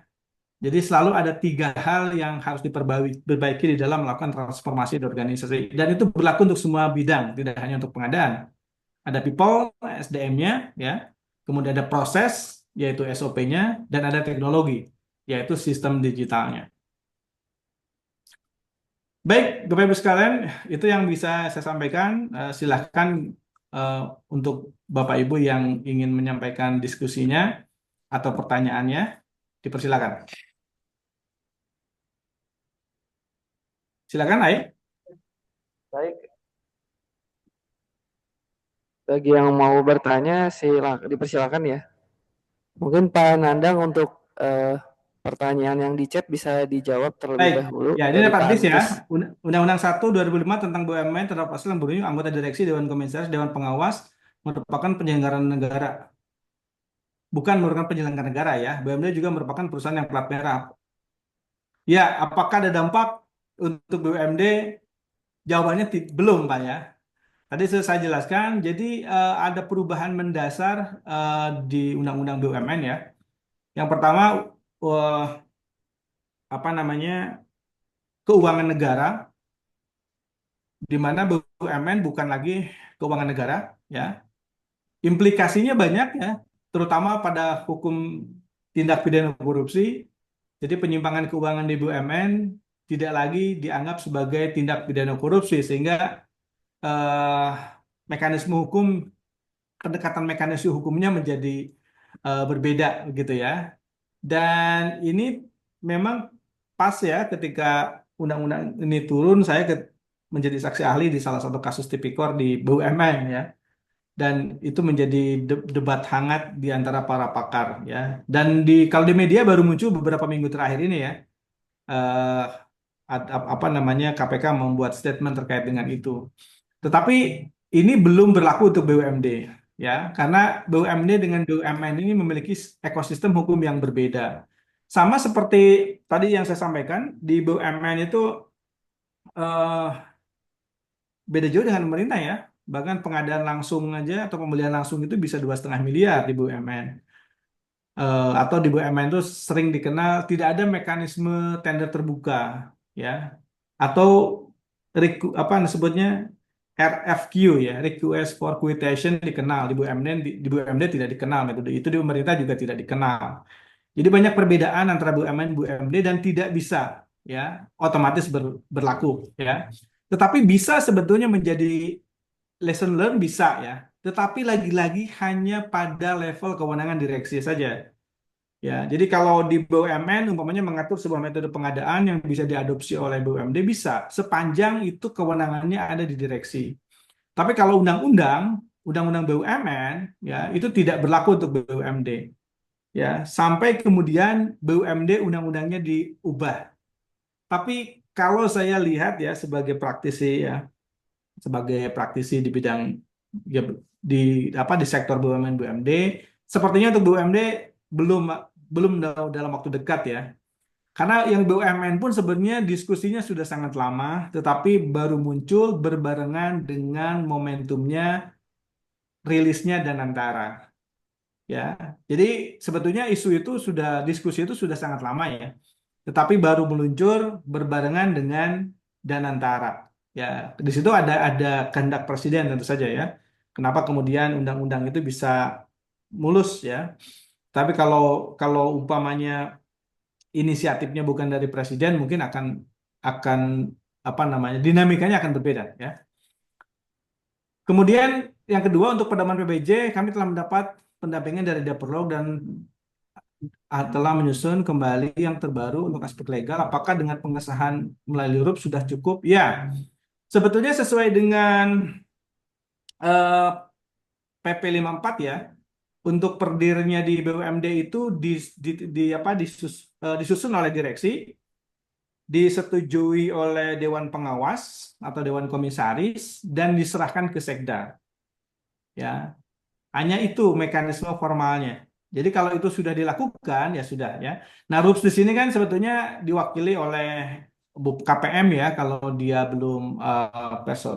Speaker 2: Jadi selalu ada 3 hal yang harus diperbaiki di dalam melakukan transformasi di organisasi. Dan itu berlaku untuk semua bidang, tidak hanya untuk pengadaan. Ada people, SDM-nya, ya. Kemudian ada proses, yaitu SOP-nya, dan ada teknologi, yaitu sistem digitalnya. Baik, Bapak Ibu sekalian, itu yang bisa saya sampaikan. Silahkan untuk Bapak Ibu yang ingin menyampaikan diskusinya atau pertanyaannya, dipersilakan. Silakan, Ai.
Speaker 1: Baik, bagi yang mau bertanya dipersilakan ya. Mungkin Pak Nandang untuk pertanyaan yang di chat bisa dijawab terlebih
Speaker 2: Baik,
Speaker 1: dahulu
Speaker 2: ya ini
Speaker 1: dari
Speaker 2: dapat
Speaker 1: Pak
Speaker 2: list ya.
Speaker 1: Antus.
Speaker 2: Undang-Undang 1/2005 tentang BUMN terhadap pasal yang berbunyi anggota direksi, Dewan Komisaris, Dewan Pengawas merupakan penyelenggara negara. Bukan merupakan penyelenggara negara ya. BUMN juga merupakan perusahaan yang plat merah. Ya, apakah ada dampak untuk BUMD? Jawabannya belum, Pak ya. tadi sudah saya jelaskan. Jadi ada perubahan mendasar di Undang-Undang BUMN ya. Yang pertama, eh, apa namanya, keuangan negara, di mana BUMN bukan lagi keuangan negara, ya. Implikasinya banyak ya, terutama pada hukum tindak pidana korupsi. Jadi penyimpangan keuangan di BUMN tidak lagi dianggap sebagai tindak pidana korupsi, sehingga eh, mekanisme hukum, kedekatan mekanisme hukumnya menjadi berbeda gitu ya. Dan ini memang pas ya ketika undang-undang ini turun, saya menjadi saksi ahli di salah satu kasus tipikor di BUMN ya. Dan itu menjadi debat hangat di antara para pakar ya. Dan kalau di media baru muncul beberapa minggu terakhir ini ya, eh, apa namanya, KPK membuat statement terkait dengan itu. Tetapi ini belum berlaku untuk BUMD ya, karena BUMD dengan BUMN ini memiliki ekosistem hukum yang berbeda. Sama seperti tadi yang saya sampaikan, di BUMN itu eh, beda jauh dengan pemerintah ya. Bahkan pengadaan langsung aja atau pembelian langsung itu bisa 2,5 miliar di BUMN. Atau di BUMN itu sering dikenal tidak ada mekanisme tender terbuka ya, atau apa disebutnya RFQ ya, request for quotation, dikenal di BUMN. Di BUMD tidak dikenal metode itu, di pemerintah juga tidak dikenal. Jadi banyak perbedaan antara BUMN dan BUMD dan tidak bisa ya otomatis berlaku ya. Tetapi bisa sebetulnya menjadi lesson learn, bisa ya. Tetapi lagi-lagi hanya pada level kewenangan direksi saja. Ya, jadi kalau di BUMN umpamanya mengatur sebuah metode pengadaan yang bisa diadopsi oleh BUMD, bisa sepanjang itu kewenangannya ada di direksi. Tapi kalau undang-undang BUMN ya itu tidak berlaku untuk BUMD. Ya, sampai kemudian BUMD undang-undangnya diubah. Tapi kalau saya lihat ya sebagai praktisi di bidang ya, di di sektor BUMN BUMD, sepertinya untuk BUMD belum belum dalam waktu dekat ya. Karena yang BUMN pun sebenarnya diskusinya sudah sangat lama, tetapi baru muncul berbarengan dengan momentumnya rilisnya Danantara. Ya, jadi sebetulnya diskusi itu sudah sangat lama ya, tetapi baru meluncur berbarengan dengan Danantara. Ya, di situ ada kehendak presiden tentu saja ya. Kenapa kemudian undang-undang itu bisa mulus ya? Tapi kalau kalau umpamanya inisiatifnya bukan dari presiden, mungkin akan apa namanya, dinamikanya akan berbeda ya. Kemudian yang kedua, untuk pedoman PBJ kami telah mendapat pendampingan dari Dapurlog dan telah menyusun kembali yang terbaru untuk aspek legal. Apakah dengan pengesahan melalui huruf sudah cukup? Ya, sebetulnya sesuai dengan eh, PP 54 ya. Untuk perdirinya di BUMD itu disusun oleh direksi, disetujui oleh Dewan Pengawas atau Dewan Komisaris, dan diserahkan ke Sekda. Ya, hanya itu mekanisme formalnya. Jadi kalau itu sudah dilakukan ya sudah ya. Nah, RUPS di sini kan sebetulnya diwakili oleh KPM ya, kalau dia belum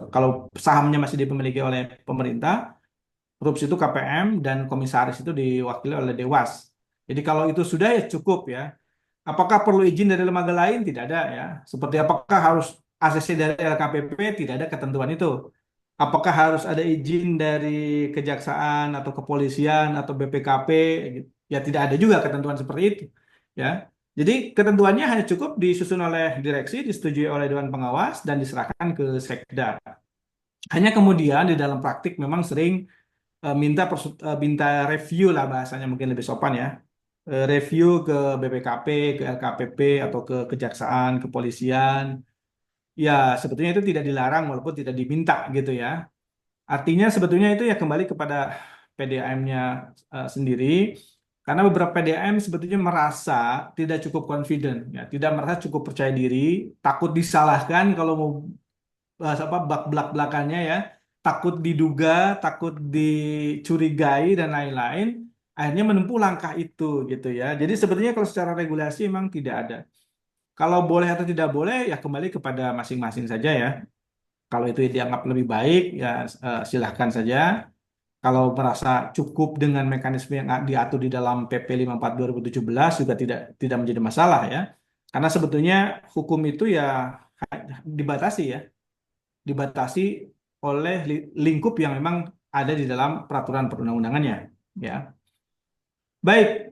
Speaker 2: kalau sahamnya masih dimiliki oleh pemerintah, RUPS itu KPM dan komisaris itu diwakili oleh Dewas. Jadi kalau itu sudah ya cukup ya. Apakah perlu izin dari lembaga lain? Tidak ada ya. Seperti apakah harus ACC dari LKPP? Tidak ada ketentuan itu. Apakah harus ada izin dari kejaksaan atau kepolisian atau BPKP? Ya tidak ada juga ketentuan seperti itu. Ya. Jadi ketentuannya hanya cukup disusun oleh direksi, disetujui oleh Dewan Pengawas, dan diserahkan ke Sekda. Hanya kemudian di dalam praktik memang sering minta review lah, bahasanya mungkin lebih sopan ya. Review ke BPKP, ke LKPP, atau ke kejaksaan, kepolisian. Ya, sebetulnya itu tidak dilarang walaupun tidak diminta gitu ya. Artinya sebetulnya itu ya kembali kepada PDAM-nya sendiri. Karena beberapa PDAM sebetulnya merasa tidak cukup confident, ya, tidak merasa cukup percaya diri, takut disalahkan kalau mau bahas apa belak-belakannya ya, takut diduga, takut dicurigai dan lain-lain, akhirnya menempuh langkah itu gitu ya. Jadi sebetulnya kalau secara regulasi memang tidak ada. Kalau boleh atau tidak boleh ya kembali kepada masing-masing saja ya. Kalau itu dianggap lebih baik, ya silahkan saja. Kalau merasa cukup dengan mekanisme yang diatur di dalam PP 54 2017 juga tidak menjadi masalah ya. Karena sebetulnya hukum itu ya dibatasi ya, dibatasi oleh lingkup yang memang ada di dalam peraturan perundang-undangannya ya. Baik,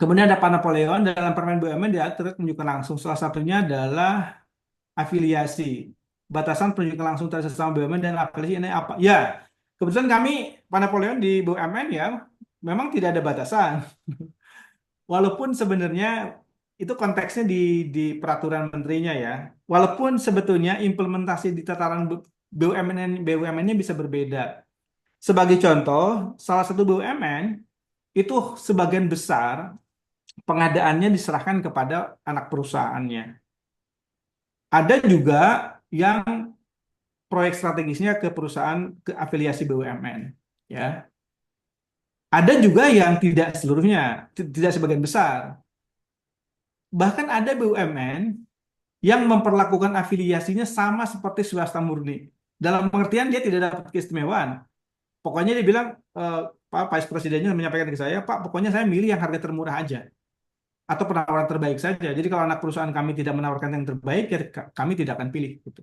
Speaker 2: kemudian ada Pak Napoleon dalam Permen BUMN diatur penunjukan langsung. Salah satunya adalah afiliasi. Batasan penunjukan langsung terhadap sesama BUMN dan afiliasi ini apa? Ya, kebetulan kami Pak Napoleon di BUMN ya memang tidak ada batasan. Walaupun sebenarnya itu konteksnya di peraturan menterinya ya. Walaupun sebetulnya implementasi di tataran BUMN-nya bisa berbeda. Sebagai contoh, salah satu BUMN itu sebagian besar pengadaannya diserahkan kepada anak perusahaannya. Ada juga yang proyek strategisnya ke perusahaan ke afiliasi BUMN, ya. Ada juga yang tidak seluruhnya, tidak sebagian besar. Bahkan ada BUMN yang memperlakukan afiliasinya sama seperti swasta murni. Dalam pengertian dia tidak dapat keistimewaan. Pokoknya dia bilang, Pak Vice Presidennya menyampaikan ke saya, Pak, pokoknya saya milih yang harga termurah aja. Atau penawaran terbaik saja. Jadi kalau anak perusahaan kami tidak menawarkan yang terbaik, ya kami tidak akan pilih. Gitu.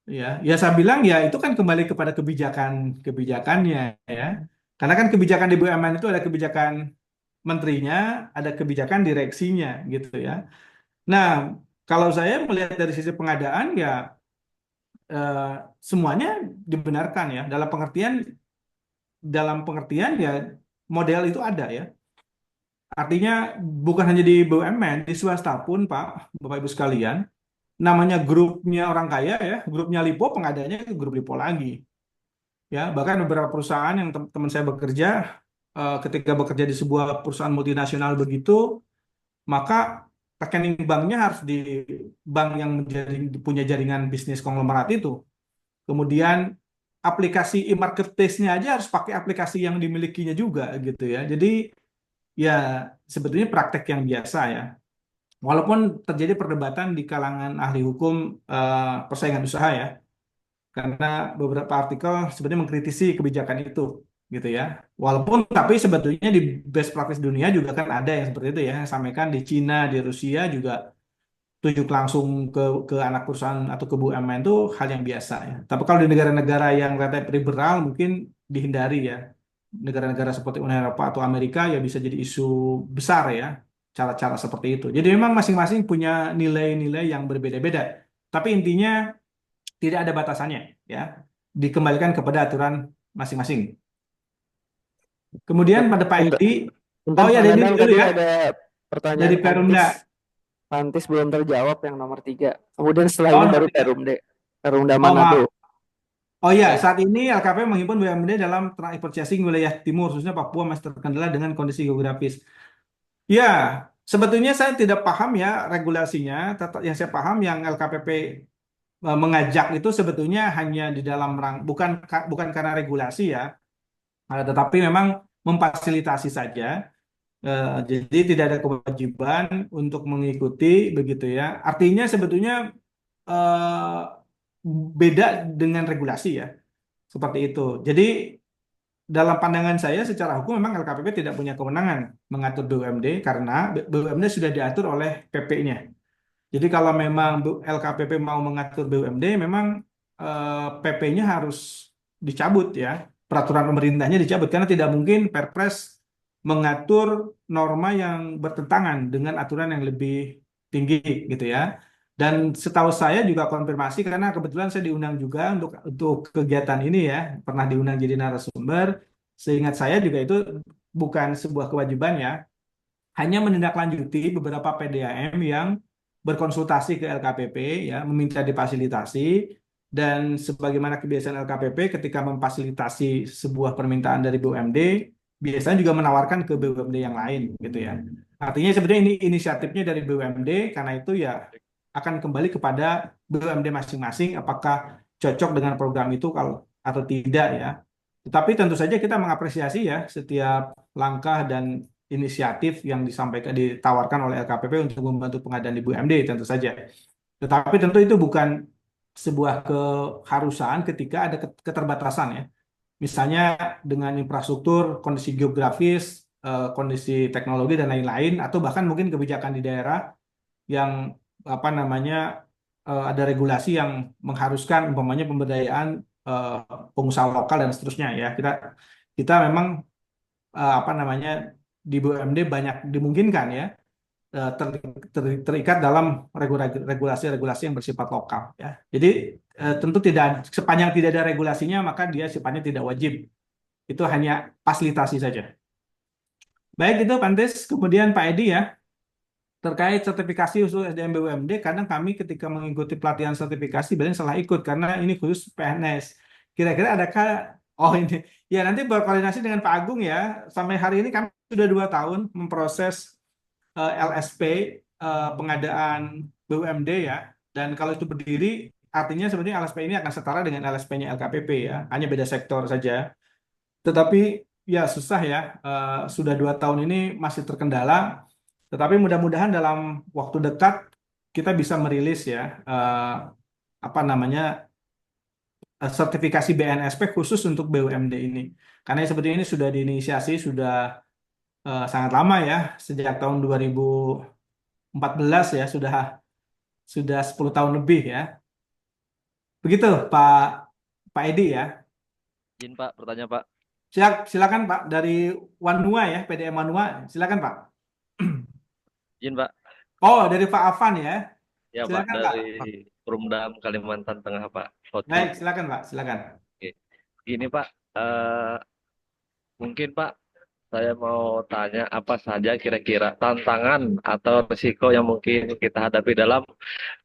Speaker 2: Ya saya bilang ya itu kan kembali kepada kebijakannya ya. Karena kan kebijakan di BUMN itu ada kebijakan menterinya, ada kebijakan direksinya gitu ya. Nah, kalau saya melihat dari sisi pengadaan ya eh, semuanya dibenarkan ya dalam pengertian ya model itu ada ya. Artinya bukan hanya di BUMN, di swasta pun Pak, Bapak Ibu sekalian, namanya grupnya orang kaya ya, grupnya Lipo pengadaannya itu grup Lipo lagi. Ya, bahkan beberapa perusahaan yang teman saya bekerja ketika bekerja di sebuah perusahaan multinasional begitu, maka rekening banknya harus di bank yang punya jaringan bisnis konglomerat itu. Kemudian aplikasi e-marketplace-nya aja harus pakai aplikasi yang dimilikinya juga gitu ya. Jadi ya sebetulnya praktek yang biasa ya. Walaupun terjadi perdebatan di kalangan ahli hukum persaingan usaha ya, karena beberapa artikel sebenarnya mengkritisi kebijakan itu, gitu ya. Walaupun tapi sebetulnya di best practice dunia juga kan ada yang seperti itu ya, yang sampaikan di Cina, di Rusia juga tunjuk langsung ke anak perusahaan atau ke BUMN itu hal yang biasa ya. Tapi kalau di negara-negara yang relatif liberal mungkin dihindari ya. Negara-negara seperti Uni Eropa atau Amerika ya bisa jadi isu besar ya, cara-cara seperti itu. Jadi memang masing-masing punya nilai-nilai yang berbeda-beda. Tapi intinya tidak ada batasannya ya. Dikembalikan kepada aturan masing-masing. Kemudian pada Pak
Speaker 1: Bentar,
Speaker 2: Edi,
Speaker 1: bentar
Speaker 2: oh ya
Speaker 1: Pak
Speaker 2: dari
Speaker 1: Dadang,
Speaker 2: dulu
Speaker 1: tadi
Speaker 2: ya,
Speaker 1: ada pertanyaan
Speaker 2: dari Perumda.
Speaker 1: Pantis belum terjawab yang nomor 3. Kemudian setelah ini
Speaker 2: nomor
Speaker 1: baru
Speaker 2: 3.
Speaker 1: Perumda
Speaker 2: Oh
Speaker 1: Manado.
Speaker 2: maaf. Oh ya,
Speaker 1: Ya.
Speaker 2: saat ini LKP menghimpun BUMD dalam trade purchasing wilayah timur, khususnya Papua masih terkendala dengan kondisi geografis. Ya, sebetulnya saya tidak paham ya regulasinya. Yang saya paham yang LKPP mengajak itu sebetulnya hanya di dalam bukan karena regulasi ya, tetapi memang memfasilitasi saja. Jadi tidak ada kewajiban untuk mengikuti begitu ya. Artinya sebetulnya eh, beda dengan regulasi ya, seperti itu. Jadi dalam pandangan saya secara hukum memang LKPP tidak punya kewenangan mengatur BUMD karena BUMD sudah diatur oleh PP-nya. Jadi kalau memang LKPP mau mengatur BUMD, memang PP-nya harus dicabut ya, peraturan pemerintahnya dicabut karena tidak mungkin Perpres mengatur norma yang bertentangan dengan aturan yang lebih tinggi gitu ya. Dan setahu saya juga konfirmasi karena kebetulan saya diundang juga untuk kegiatan ini ya, pernah diundang jadi narasumber. Seingat saya juga itu bukan sebuah kewajiban ya, hanya menindaklanjuti beberapa PDAM yang berkonsultasi ke LKPP ya, meminta difasilitasi dan sebagaimana kebiasaan LKPP ketika memfasilitasi sebuah permintaan dari BUMD biasanya juga menawarkan ke BUMD yang lain gitu ya. Artinya sebenarnya ini inisiatifnya dari BUMD karena itu ya akan kembali kepada BUMD masing-masing apakah cocok dengan program itu kalau atau tidak ya. Tetapi tentu saja kita mengapresiasi ya setiap langkah dan inisiatif yang ditawarkan oleh LKPP untuk membantu pengadaan di BUMD tentu saja. Tetapi tentu itu bukan sebuah keharusan ketika ada keterbatasan ya. Misalnya dengan infrastruktur, kondisi geografis, kondisi teknologi dan lain-lain, atau bahkan mungkin kebijakan di daerah yang apa namanya ada regulasi yang mengharuskan umpamanya pemberdayaan eh, pengusaha lokal dan seterusnya ya. Kita kita memang apa namanya di BUMD banyak dimungkinkan ya terikat dalam regulasi-regulasi yang bersifat lokal ya. Jadi tentu tidak sepanjang tidak ada regulasinya maka dia sifatnya tidak wajib. Itu hanya fasilitasi saja. Baik itu Pantes, kemudian Pak Edi ya terkait sertifikasi khusus SDM BUMD, kadang kami ketika mengikuti pelatihan sertifikasi banyak salah ikut karena ini khusus PNS. Kira-kira adakah ini ya nanti berkoordinasi dengan Pak Agung ya. Sampai hari ini kami sudah 2 tahun memproses LSP pengadaan BUMD ya. Dan kalau itu berdiri artinya sebenarnya LSP ini akan setara dengan LSP-nya LKPP ya, hanya beda sektor saja. Tetapi ya susah ya, sudah 2 tahun ini masih terkendala. Tetapi mudah-mudahan dalam waktu dekat kita bisa merilis ya apa namanya sertifikasi BNSP khusus untuk BUMD ini. Karena seperti ini sudah diinisiasi sudah sangat lama ya, sejak tahun 2014 ya, sudah 10 tahun lebih ya. Begitu Pak Edi ya.
Speaker 5: Izin Pak, bertanya Pak.
Speaker 2: Silakan Pak dari Wanua ya, PDM Wanua. Silakan Pak.
Speaker 5: Izin Pak.
Speaker 2: Oh, dari Pak Afan ya.
Speaker 5: Ya Pak,
Speaker 2: Silakan Pak.
Speaker 5: dari Perumdam Kalimantan Tengah Pak.
Speaker 2: Baik, silakan Pak, silakan.
Speaker 5: Oke. Gini Pak, mungkin Pak, saya mau tanya apa saja kira-kira tantangan atau risiko yang mungkin kita hadapi dalam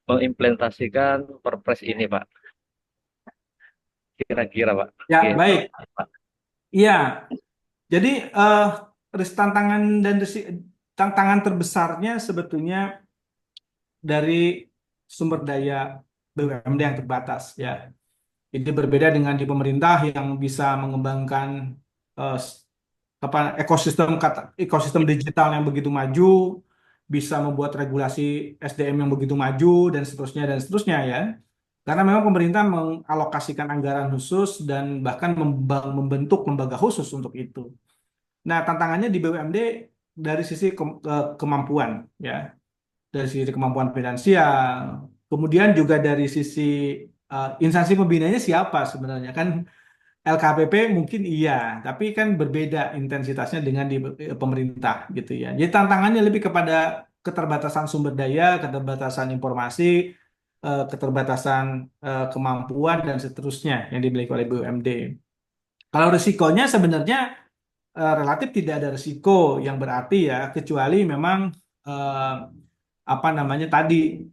Speaker 5: mengimplementasikan Perpres ini Pak. Kira-kira Pak.
Speaker 2: Ya,
Speaker 5: Oke,
Speaker 2: baik.
Speaker 5: Pak.
Speaker 2: Iya. Jadi tantangan terbesarnya sebetulnya dari sumber daya BUMD yang terbatas ya. Ini berbeda dengan di pemerintah yang bisa mengembangkan eh, ekosistem digital yang begitu maju, bisa membuat regulasi SDM yang begitu maju dan seterusnya ya. Karena memang pemerintah mengalokasikan anggaran khusus dan bahkan membentuk lembaga khusus untuk itu. Nah, tantangannya di BUMD dari sisi kemampuan ya, dari sisi kemampuan finansial, kemudian juga dari sisi instansi pembinanya siapa sebenarnya kan LKPP mungkin iya, tapi kan berbeda intensitasnya dengan di pemerintah gitu ya. Jadi tantangannya lebih kepada keterbatasan sumber daya, keterbatasan informasi, keterbatasan kemampuan dan seterusnya yang dimiliki oleh BUMD. Kalau risikonya sebenarnya relatif tidak ada risiko yang berarti ya, kecuali memang eh, apa namanya tadi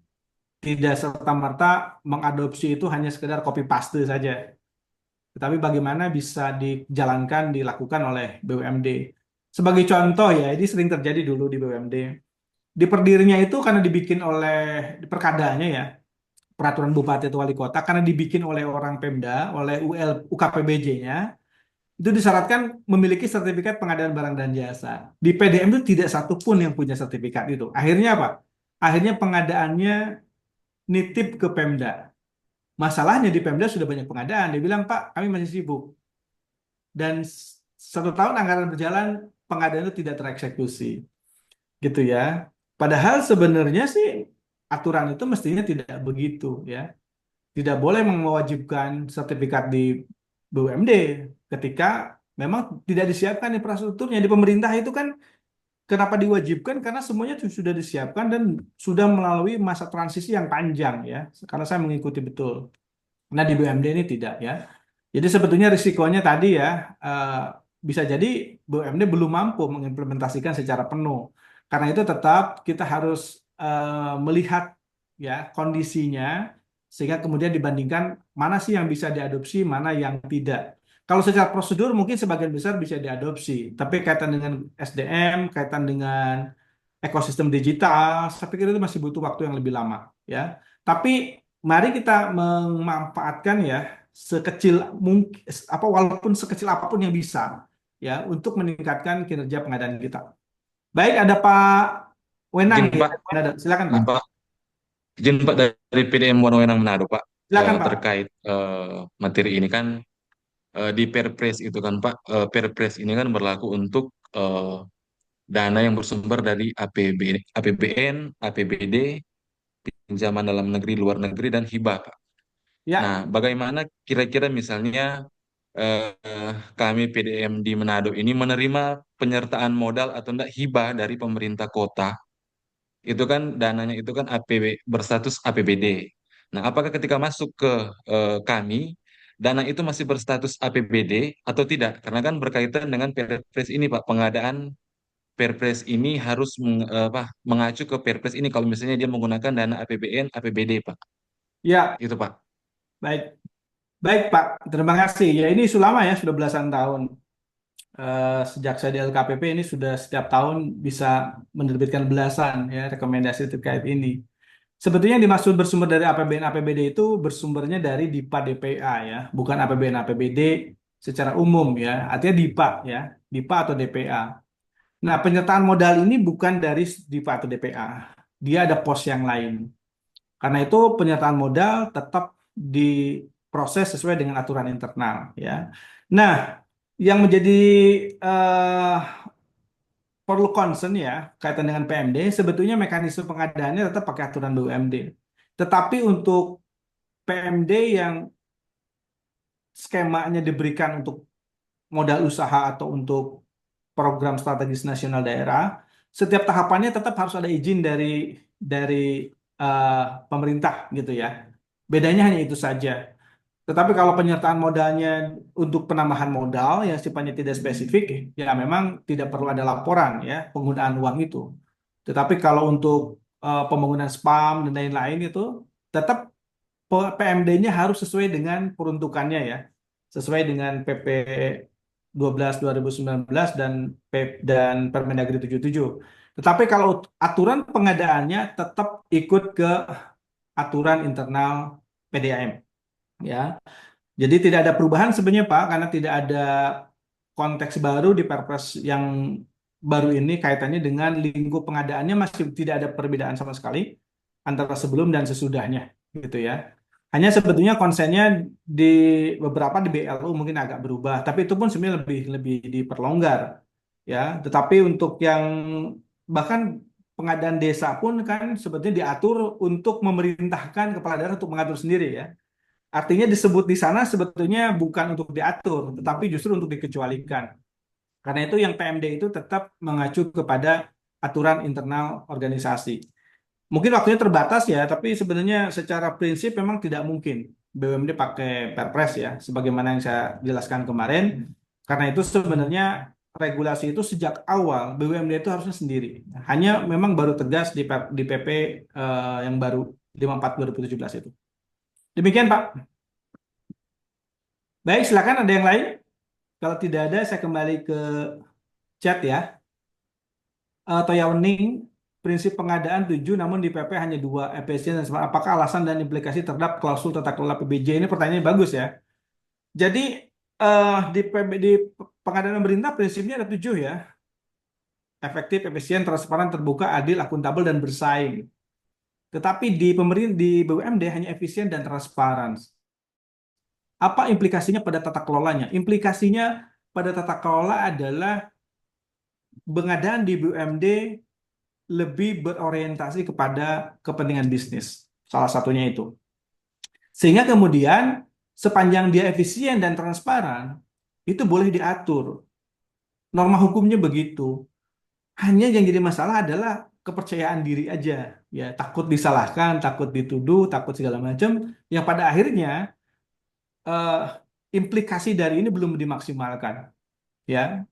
Speaker 2: tidak serta-merta mengadopsi itu hanya sekedar copy paste saja. Tetapi bagaimana bisa dijalankan, dilakukan oleh BUMD. Sebagai contoh ya, ini sering terjadi dulu di BUMD. Di Perdirinya itu karena dibikin oleh perkadanya ya, peraturan bupati atau wali kota, karena dibikin oleh orang Pemda, oleh UKPBJ-nya, itu disyaratkan memiliki sertifikat pengadaan barang dan jasa. Di PDM itu tidak satu pun yang punya sertifikat itu. Akhirnya apa? Akhirnya pengadaannya nitip ke Pemda. Masalahnya di Pemda sudah banyak pengadaan. Dia bilang, Pak, kami masih sibuk. Dan 1 tahun anggaran berjalan, pengadaan itu tidak tereksekusi. Gitu ya. Padahal sebenarnya sih aturan itu mestinya tidak begitu ya. Tidak boleh mewajibkan sertifikat di BUMD ketika memang tidak disiapkan infrastrukturnya. Di pemerintah itu kan kenapa diwajibkan? Karena semuanya sudah disiapkan dan sudah melalui masa transisi yang panjang ya. Karena saya mengikuti betul. Nah di BUMD ini tidak ya. Jadi sebetulnya risikonya tadi ya bisa jadi BUMD belum mampu mengimplementasikan secara penuh. Karena itu tetap kita harus melihat ya kondisinya sehingga kemudian dibandingkan mana sih yang bisa diadopsi, mana yang tidak. Kalau secara prosedur mungkin sebagian besar bisa diadopsi, tapi kaitan dengan SDM, kaitan dengan ekosistem digital, saya pikir itu masih butuh waktu yang lebih lama ya. Tapi mari kita memanfaatkan ya sekecil mungkin apa walaupun sekecil apapun yang bisa ya untuk meningkatkan kinerja pengadaan kita. Baik, ada Pak Wenang
Speaker 6: Izin
Speaker 2: ya.
Speaker 6: Pak,
Speaker 2: Silakan
Speaker 6: izin
Speaker 2: Pak.
Speaker 6: Pak, izin Pak dari PDM Wenang Manado Pak.
Speaker 2: Silakan Pak.
Speaker 3: terkait materi ini kan di Perpres itu kan Pak, Perpres ini kan berlaku untuk dana yang bersumber dari APBN, APBD, pinjaman dalam negeri, luar negeri, dan hibah Pak. Nah,
Speaker 2: Ya,
Speaker 3: bagaimana kira-kira misalnya kami PDM di Manado ini menerima penyertaan modal atau enggak hibah dari pemerintah kota? Itu kan dananya itu kan berstatus APBD. Nah, apakah ketika masuk ke kami, dana itu masih berstatus APBD atau tidak? Karena kan berkaitan dengan Perpres ini, Pak. Pengadaan Perpres ini harus mengacu ke Perpres ini kalau misalnya dia menggunakan dana APBN, APBD, Pak.
Speaker 2: ya,
Speaker 3: Itu, Pak.
Speaker 2: baik. Baik Pak, terima kasih. Ya ini isu lama ya, sudah belasan tahun. Sejak saya di LKPP ini sudah setiap tahun bisa menerbitkan belasan ya rekomendasi terkait ini. Sebetulnya yang dimaksud bersumber dari APBN APBD itu bersumbernya dari DIPA DPA ya, bukan APBN APBD secara umum ya. Artinya DIPA ya, DIPA atau DPA. Nah, penyertaan modal ini bukan dari DIPA atau DPA. Dia ada pos yang lain. Karena itu penyertaan modal tetap diproses sesuai dengan aturan internal ya. Nah, yang menjadi eh, perlu concern ya kaitan dengan PMD, sebetulnya mekanisme pengadaannya tetap pakai aturan BUMD. Tetapi untuk PMD yang skemanya diberikan untuk modal usaha atau untuk program strategis nasional daerah, setiap tahapannya tetap harus ada izin dari eh, pemerintah gitu ya. Bedanya hanya itu saja. Tetapi kalau penyertaan modalnya untuk penambahan modal yang sifatnya tidak spesifik, ya memang tidak perlu ada laporan ya penggunaan uang itu. Tetapi kalau untuk pembangunan spam dan lain-lain itu tetap PMD-nya harus sesuai dengan peruntukannya ya, sesuai dengan PP 12 2019 dan Permendagri 77. Tetapi kalau aturan pengadaannya tetap ikut ke aturan internal PDAM ya. Jadi tidak ada perubahan sebenarnya Pak, karena tidak ada konteks baru di Perpres yang baru ini kaitannya dengan lingkup pengadaannya, masih tidak ada perbedaan sama sekali antara sebelum dan sesudahnya gitu ya. Hanya sebetulnya konsennya di beberapa di BLU mungkin agak berubah, tapi itu pun sebenarnya lebih lebih diperlonggar ya. Tetapi untuk yang bahkan pengadaan desa pun kan sebetulnya diatur untuk memerintahkan kepala daerah untuk mengatur sendiri ya. Artinya disebut di sana sebetulnya bukan untuk diatur, tetapi justru untuk dikecualikan. Karena itu yang PMD itu tetap mengacu kepada aturan internal organisasi. Mungkin waktunya terbatas ya, tapi sebenarnya secara prinsip memang tidak mungkin BUMD pakai Perpres ya, sebagaimana yang saya jelaskan kemarin. Karena itu sebenarnya regulasi itu sejak awal BUMD itu harusnya sendiri. Hanya memang baru tegas di PP yang baru 54 2017 itu. Demikian Pak. Baik, silakan ada yang lain. Kalau tidak ada, saya kembali ke chat ya. Toyawening, prinsip pengadaan 7, namun di PP hanya 2, efisien dan smart. Apakah alasan dan implikasi terhadap klausul tata kelola PBJ? Ini pertanyaannya bagus ya. Jadi di pengadaan pemerintah prinsipnya ada 7 ya. Efektif, efisien, transparan, terbuka, adil, akuntabel, dan bersaing. Tetapi di pemerintah di BUMD hanya efisien dan transparan. Apa implikasinya pada tata kelolanya? Implikasinya pada tata kelola adalah pengadaan di BUMD lebih berorientasi kepada kepentingan bisnis. Salah satunya itu. Sehingga kemudian sepanjang dia efisien dan transparan, itu boleh diatur. Norma hukumnya begitu. Hanya yang jadi masalah adalah kepercayaan diri aja. Ya, takut disalahkan, takut dituduh, takut segala macam. Yang pada akhirnya eh, implikasi dari ini belum dimaksimalkan. Ya,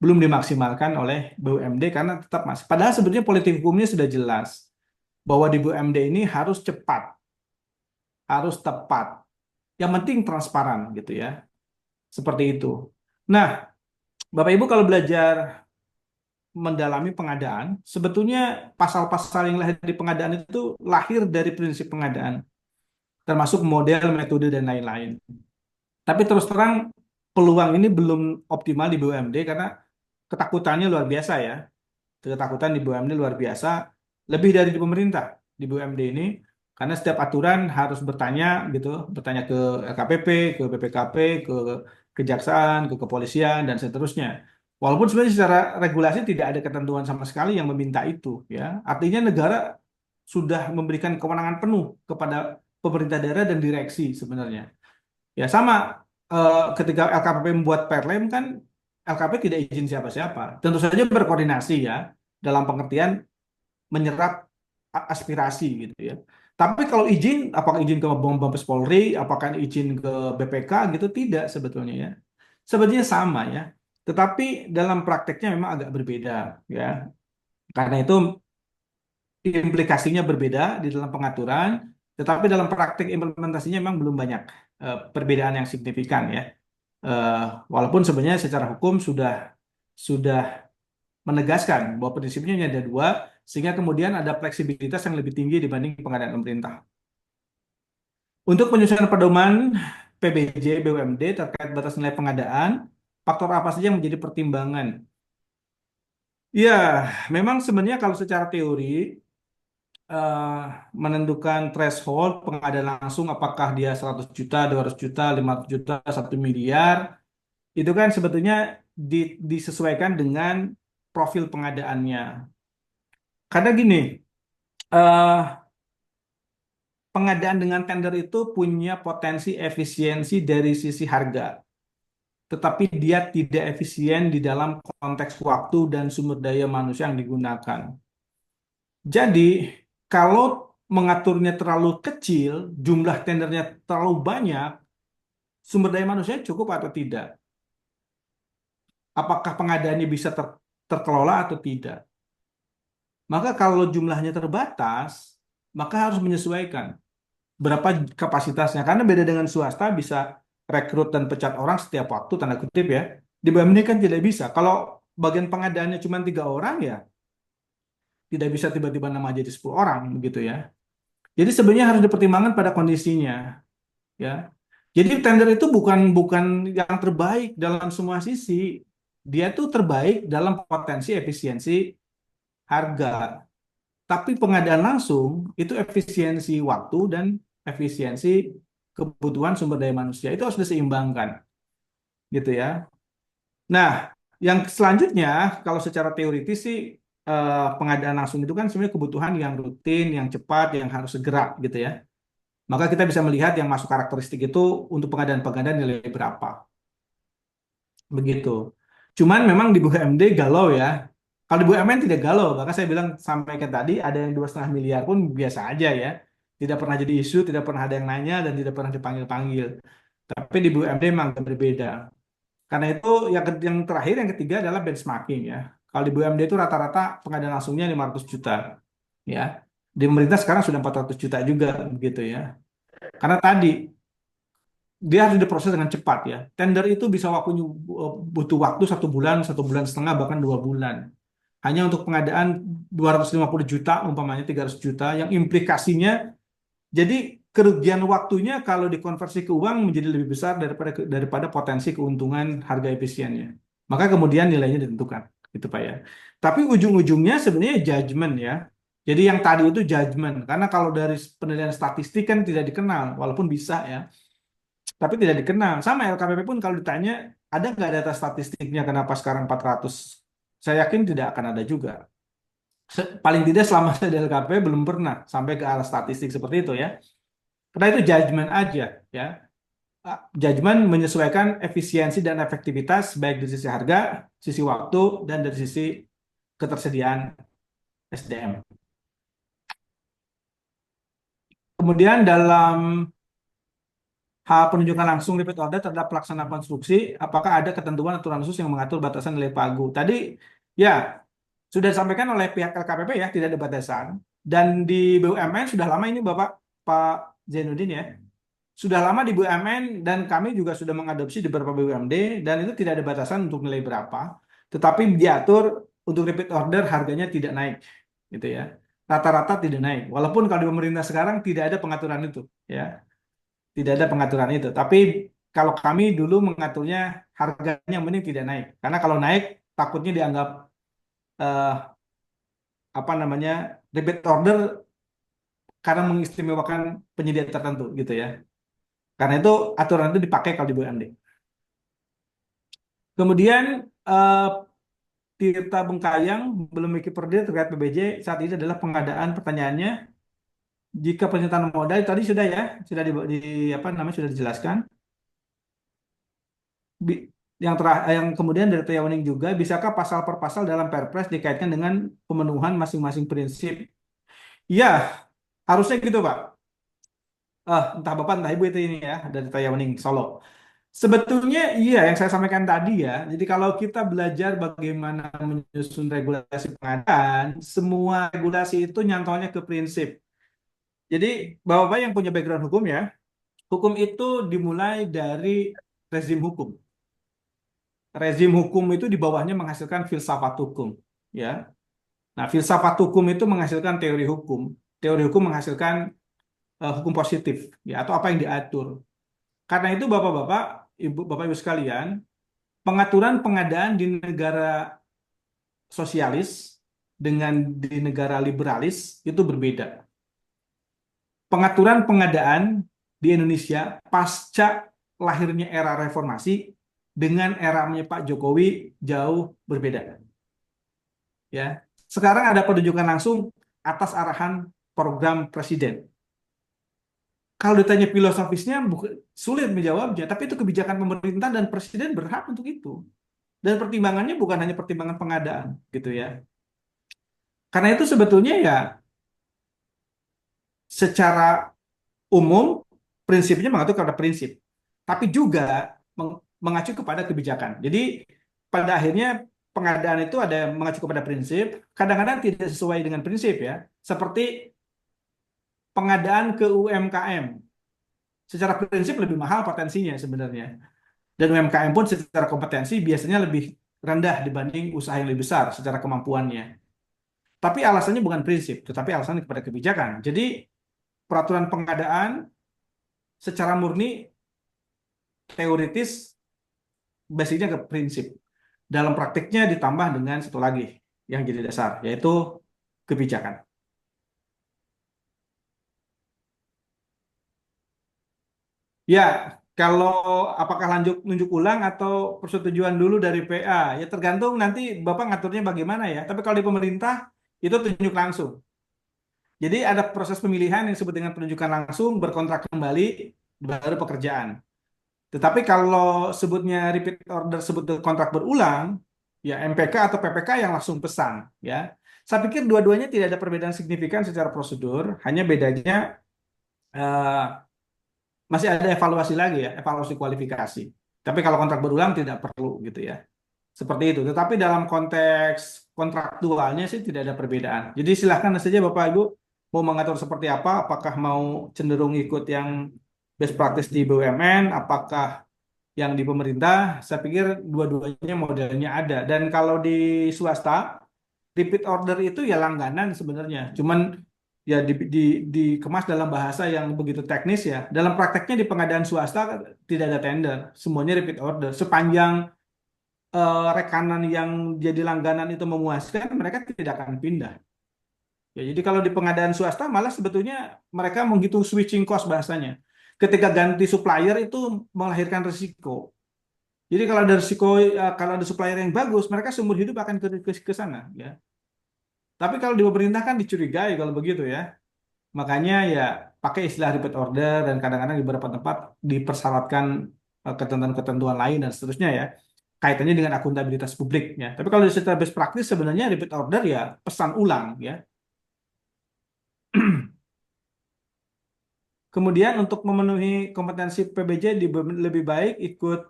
Speaker 2: belum dimaksimalkan oleh BUMD karena tetap masih. Padahal sebetulnya politik hukumnya sudah jelas bahwa di BUMD ini harus cepat, harus tepat. Yang penting transparan gitu ya. Seperti itu. Nah, Bapak Ibu kalau belajar mendalami pengadaan, sebetulnya pasal-pasal yang lahir di pengadaan itu lahir dari prinsip pengadaan, termasuk model, metode, dan lain-lain. Tapi terus terang peluang ini belum optimal di BUMD karena ketakutannya luar biasa ya. Ketakutan di BUMD luar biasa, lebih dari di pemerintah di BUMD ini, Karena setiap aturan harus bertanya ke LKPP, ke BPKP, ke kejaksaan, ke kepolisian dan seterusnya. Walaupun sebenarnya secara regulasi tidak ada ketentuan sama sekali yang meminta itu, ya. Artinya negara sudah memberikan kewenangan penuh kepada pemerintah daerah dan direksi sebenarnya. Ya sama ketika LKPP membuat Perlem kan LKP tidak izin siapa-siapa. Tentu saja berkoordinasi ya dalam pengertian menyerap aspirasi gitu ya. Tapi kalau izin, apakah izin ke Mabes Polri, apakah izin ke BPK gitu tidak sebetulnya ya. Sebetulnya sama ya. Tetapi dalam prakteknya memang agak berbeda ya. Karena itu implikasinya berbeda di dalam pengaturan, tetapi dalam praktek implementasinya memang belum banyak perbedaan yang signifikan ya. Eh, Walaupun sebenarnya secara hukum sudah menegaskan bahwa prinsipnya hanya ada dua, sehingga kemudian ada fleksibilitas yang lebih tinggi dibanding pengadaan pemerintah. Untuk penyusunan pedoman PBJ BUMD terkait batas nilai pengadaan, faktor apa saja yang menjadi pertimbangan? Ya, memang sebenarnya kalau secara teori eh, menentukan threshold pengadaan langsung apakah dia 100 juta, 200 juta, 500 juta, 1 miliar, itu kan sebetulnya disesuaikan dengan profil pengadaannya. Karena gini, eh, pengadaan dengan tender itu punya potensi efisiensi dari sisi harga, tetapi dia tidak efisien di dalam konteks waktu dan sumber daya manusia yang digunakan. Jadi, kalau mengaturnya terlalu kecil, jumlah tendernya terlalu banyak, sumber daya manusia cukup atau tidak? Apakah pengadaannya bisa terkelola atau tidak? Maka kalau jumlahnya terbatas, maka harus menyesuaikan berapa kapasitasnya. Karena beda dengan swasta bisa rekrut dan pecat orang setiap waktu, tanda kutip ya. Di BUMD kan tidak bisa. Kalau bagian pengadaannya cuma 3 orang ya, tidak bisa tiba-tiba nama jadi 10 orang begitu ya. Jadi sebenarnya harus dipertimbangkan pada kondisinya ya. Jadi tender itu bukan bukan yang terbaik dalam semua sisi. Dia tuh terbaik dalam potensi efisiensi harga. Tapi pengadaan langsung itu efisiensi waktu dan efisiensi kebutuhan sumber daya manusia itu harus diseimbangkan, gitu ya. Nah, yang selanjutnya kalau secara teoritis sih pengadaan langsung itu kan sebenarnya kebutuhan yang rutin, yang cepat, yang harus segera, gitu ya. Maka kita bisa melihat yang masuk karakteristik itu untuk pengadaan-pengadaan nilai berapa, begitu. Cuman memang di BUMD galau ya. Kalau di BUMN tidak galau, bahkan saya bilang sampaikan tadi ada yang 2,5 miliar pun biasa aja ya. Tidak pernah jadi isu, tidak pernah ada yang nanya dan tidak pernah dipanggil-panggil. Tapi di BUMD memang berbeda. Karena itu yang terakhir yang ketiga adalah benchmarking ya. Kalau di BUMD itu rata-rata pengadaan langsungnya 500 juta ya. Di pemerintah sekarang sudah 400 juta juga begitu ya. Karena tadi dia harus diproses dengan cepat ya. Tender itu bisa butuh waktu 1 bulan, 1 bulan setengah bahkan 2 bulan. Hanya untuk pengadaan 250 juta umpamanya 300 juta yang implikasinya jadi kerugian waktunya kalau dikonversi ke uang menjadi lebih besar daripada potensi keuntungan harga efisiennya. Maka kemudian nilainya ditentukan, gitu Pak ya. Tapi ujung-ujungnya sebenarnya judgement ya. Jadi yang tadi itu judgement, karena kalau dari penilaian statistik kan tidak dikenal, walaupun bisa ya, tapi tidak dikenal. Sama LKPP pun kalau ditanya, ada nggak data statistiknya kenapa sekarang 400? Saya yakin tidak akan ada juga. Paling tidak selama saya di LKPP belum pernah sampai ke arah statistik seperti itu ya. Karena itu judgement aja ya. Judgement menyesuaikan efisiensi dan efektivitas baik dari sisi harga, sisi waktu, dan dari sisi ketersediaan SDM. Kemudian dalam hal penunjukan langsung repeat order terhadap pelaksanaan konstruksi, apakah ada ketentuan aturan khusus yang mengatur batasan nilai pagu? Tadi ya sudah disampaikan oleh pihak LKPP ya, tidak ada batasan. Dan di BUMN sudah lama ini Bapak Pak Zainuddin ya, sudah lama di BUMN dan kami juga sudah mengadopsi di beberapa BUMD dan itu tidak ada batasan untuk nilai berapa, tetapi diatur untuk repeat order harganya tidak naik, gitu ya. Rata-rata tidak naik. Walaupun kalau di pemerintah sekarang tidak ada pengaturan itu, ya, tidak ada pengaturan itu. Tapi kalau kami dulu mengaturnya harganya yang penting tidak naik, karena kalau naik takutnya dianggap apa namanya repeat order karena mengistimewakan penyedia tertentu gitu ya. Karena itu aturan itu dipakai kalau di BUMD. Kemudian eh, Tirta Bengkayang belum memiliki perdir terkait PBJ saat ini adalah pengadaan pertanyaannya. Jika pernyataan modal tadi sudah ya, sudah apa namanya sudah dijelaskan. Bi- yang kemudian dari Triawaning juga, bisakah pasal per pasal dalam Perpres dikaitkan dengan pemenuhan masing-masing prinsip? Iya, harusnya gitu Pak. Entah Bapak entah Ibu itu ini ya dari Triawaning Solo. Sebetulnya iya yang saya sampaikan tadi ya. Jadi kalau kita belajar bagaimana menyusun regulasi pengadaan, semua regulasi itu nyantolnya ke prinsip. Jadi Bapak-Bapak yang punya background hukum ya, hukum itu dimulai dari rezim hukum. Rezim hukum itu di bawahnya menghasilkan filsafat hukum, ya. Nah, filsafat hukum itu menghasilkan teori hukum. Teori hukum menghasilkan hukum positif, ya, atau apa yang diatur. Karena itu Bapak-Ibu sekalian, pengaturan pengadaan di negara sosialis dengan di negara liberalis itu berbeda. Pengaturan pengadaan di Indonesia pasca lahirnya era reformasi dengan eranya Pak Jokowi jauh berbeda. Ya, sekarang ada penunjukan langsung atas arahan program presiden. Kalau ditanya filosofisnya sulit menjawabnya, tapi itu kebijakan pemerintah dan presiden berhak untuk itu. Dan pertimbangannya bukan hanya pertimbangan pengadaan, gitu ya. Karena itu sebetulnya ya secara umum prinsipnya mengatur kepada prinsip, tapi juga mengacu kepada kebijakan. Jadi pada akhirnya pengadaan itu ada mengacu kepada prinsip, kadang-kadang tidak sesuai dengan prinsip ya. Seperti pengadaan ke UMKM. Secara prinsip lebih mahal potensinya sebenarnya. Dan UMKM pun secara kompetensi biasanya lebih rendah dibanding usaha yang lebih besar secara kemampuannya. Tapi alasannya bukan prinsip, tetapi alasannya kepada kebijakan. Jadi peraturan pengadaan secara murni teoritis basisnya ke prinsip. Dalam praktiknya ditambah dengan satu lagi yang jadi dasar, yaitu kebijakan. Ya, kalau apakah nunjuk ulang atau persetujuan dulu dari PA, ya tergantung nanti Bapak ngaturnya bagaimana ya. Tapi kalau di pemerintah itu tunjuk langsung. Jadi ada proses pemilihan yang disebut dengan penunjukan langsung, berkontrak kembali, baru pekerjaan. Tetapi kalau sebutnya repeat order sebut kontrak berulang, ya MPK atau PPK yang langsung pesan, ya. Saya pikir dua-duanya tidak ada perbedaan signifikan secara prosedur, hanya bedanya eh, masih ada evaluasi lagi ya, evaluasi kualifikasi. Tapi kalau kontrak berulang tidak perlu gitu ya. Seperti itu. Tetapi dalam konteks kontraktualnya sih tidak ada perbedaan. Jadi silahkan saja Bapak Ibu mau mengatur seperti apa, apakah mau cenderung ikut yang best practice di BUMN, apakah yang di pemerintah, saya pikir dua-duanya modelnya ada. Dan kalau di swasta, repeat order itu ya langganan sebenarnya. Cuman ya dikemas dalam bahasa yang begitu teknis ya. Dalam prakteknya di pengadaan swasta tidak ada tender, semuanya repeat order. Sepanjang rekanan yang jadi langganan itu memuaskan, mereka tidak akan pindah. Ya, jadi kalau di pengadaan swasta malah sebetulnya mereka menghitung switching cost bahasanya. Ketika ganti supplier itu melahirkan risiko. Jadi kalau ada risiko, kalau ada supplier yang bagus, mereka seumur hidup akan ke sana, ya. Tapi kalau di pemerintah kan dicurigai kalau begitu ya. Makanya ya pakai istilah repeat order dan kadang-kadang di beberapa tempat dipersyaratkan ketentuan-ketentuan lain dan seterusnya ya. Kaitannya dengan akuntabilitas publik ya. Tapi kalau secara best practice sebenarnya repeat order ya pesan ulang ya. Kemudian untuk memenuhi kompetensi PBJ lebih baik ikut.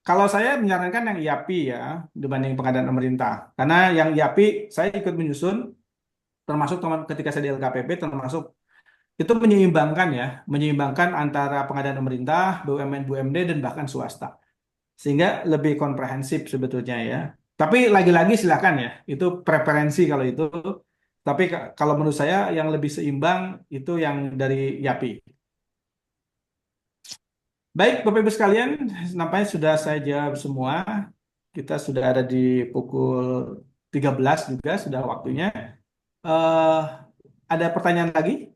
Speaker 2: Kalau saya menyarankan yang IAPI ya dibanding pengadaan pemerintah. Karena yang IAPI saya ikut menyusun termasuk ketika saya di LKPP termasuk itu menyeimbangkan antara pengadaan pemerintah, BUMN, BUMD dan bahkan swasta. Sehingga lebih komprehensif sebetulnya ya. Tapi lagi-lagi silakan ya, itu preferensi kalau itu. Tapi kalau menurut saya yang lebih seimbang itu yang dari IAPI. Baik, Bapak Ibu sekalian, nampaknya sudah saya jawab semua. Kita sudah ada di pukul 13 juga, sudah waktunya. Eh, ada pertanyaan lagi?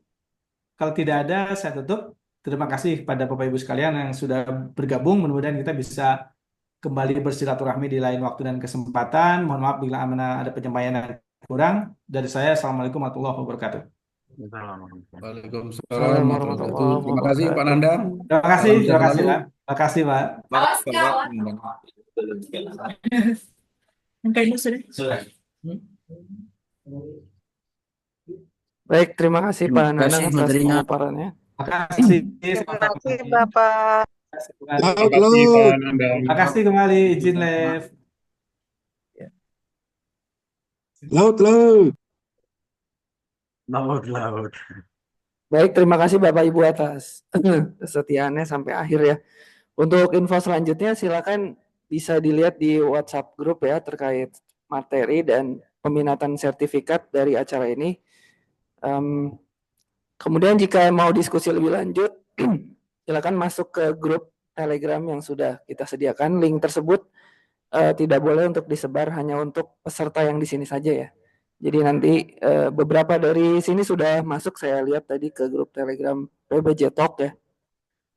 Speaker 2: Kalau tidak ada, saya tutup. Terima kasih kepada Bapak Ibu sekalian yang sudah bergabung. Mudah-mudahan kita bisa kembali bersilaturahmi di lain waktu dan kesempatan. Mohon maaf bila mana ada penyampaian yang kurang. Dari saya, Assalamualaikum warahmatullahi wabarakatuh.
Speaker 6: Waalaikumsalam
Speaker 1: Assalamualaikum
Speaker 6: warahmatullahi wabarakatuh.
Speaker 1: warahmatullahi
Speaker 6: Terima kasih Pak
Speaker 1: wabarakatuh.
Speaker 6: Nanda.
Speaker 2: Terima kasih,
Speaker 6: Salam sehat
Speaker 2: terima kasih,
Speaker 6: selalu.
Speaker 2: Pak. Terima kasih, Pak.
Speaker 1: Baik, terima kasih Pak
Speaker 6: Terima
Speaker 1: Nanang
Speaker 6: kasih
Speaker 1: atas
Speaker 6: materinya.
Speaker 1: pemaparannya.
Speaker 2: Terima kasih.
Speaker 7: Terima kasih Bapak.
Speaker 6: Terima kasih Pak Nanda.
Speaker 2: Terima kasih kembali, izin live.
Speaker 6: Laut.
Speaker 1: Baik, terima kasih Bapak Ibu atas kesetiaannya sampai akhir ya. Untuk info selanjutnya silakan bisa dilihat di WhatsApp grup ya terkait materi dan peminatan sertifikat dari acara ini. Kemudian jika mau diskusi lebih lanjut, silakan masuk ke grup Telegram yang sudah kita sediakan. Link tersebut tidak boleh untuk disebar, hanya untuk peserta yang di sini saja ya. Jadi nanti beberapa dari sini sudah masuk, saya lihat tadi ke grup Telegram PBJ Talk ya.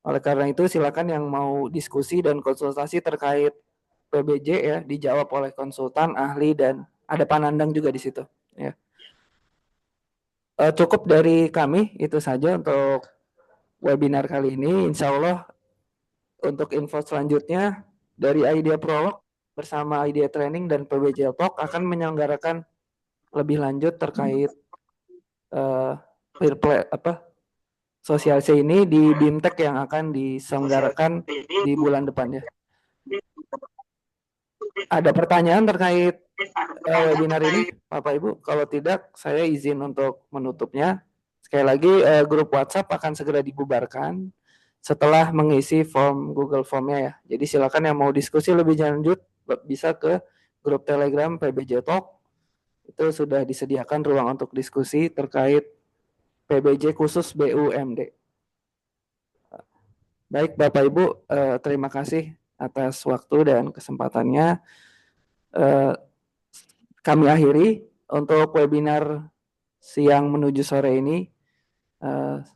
Speaker 1: Oleh karena itu silakan yang mau diskusi dan konsultasi terkait PBJ ya dijawab oleh konsultan, ahli, dan ada Panandang juga di situ ya. Cukup dari kami itu saja untuk webinar kali ini. Insya Allah untuk info selanjutnya dari Idea Prolog bersama Idea Training dan PBJ Talk akan menyelenggarakan lebih lanjut terkait sosialisasi ini di BIMTEK yang akan diselenggarakan di bulan depan ya. Ada pertanyaan terkait webinar ini, Bapak Ibu? Kalau tidak, saya izin untuk menutupnya. Sekali lagi, grup WhatsApp akan segera dibubarkan setelah mengisi form Google Form-nya ya. Jadi silakan yang mau diskusi lebih lanjut bisa ke grup Telegram PBJ Talk. Itu sudah disediakan ruang untuk diskusi terkait PBJ khusus BUMD. Baik Bapak Ibu, terima kasih atas waktu dan kesempatannya. Kami akhiri untuk webinar siang menuju sore ini.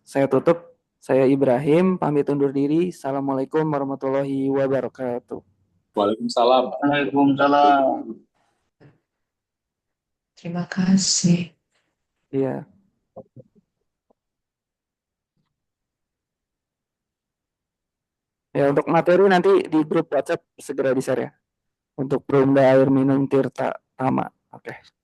Speaker 1: Saya tutup. Saya Ibrahim, pamit undur diri. Assalamualaikum warahmatullahi wabarakatuh.
Speaker 3: Waalaikumsalam.
Speaker 7: Waalaikumsalam.
Speaker 4: Terima kasih.
Speaker 1: Iya. Ya, untuk materi nanti di grup WhatsApp segera di-share ya. Untuk Perumda Air Minum Tirta Tama. Oke.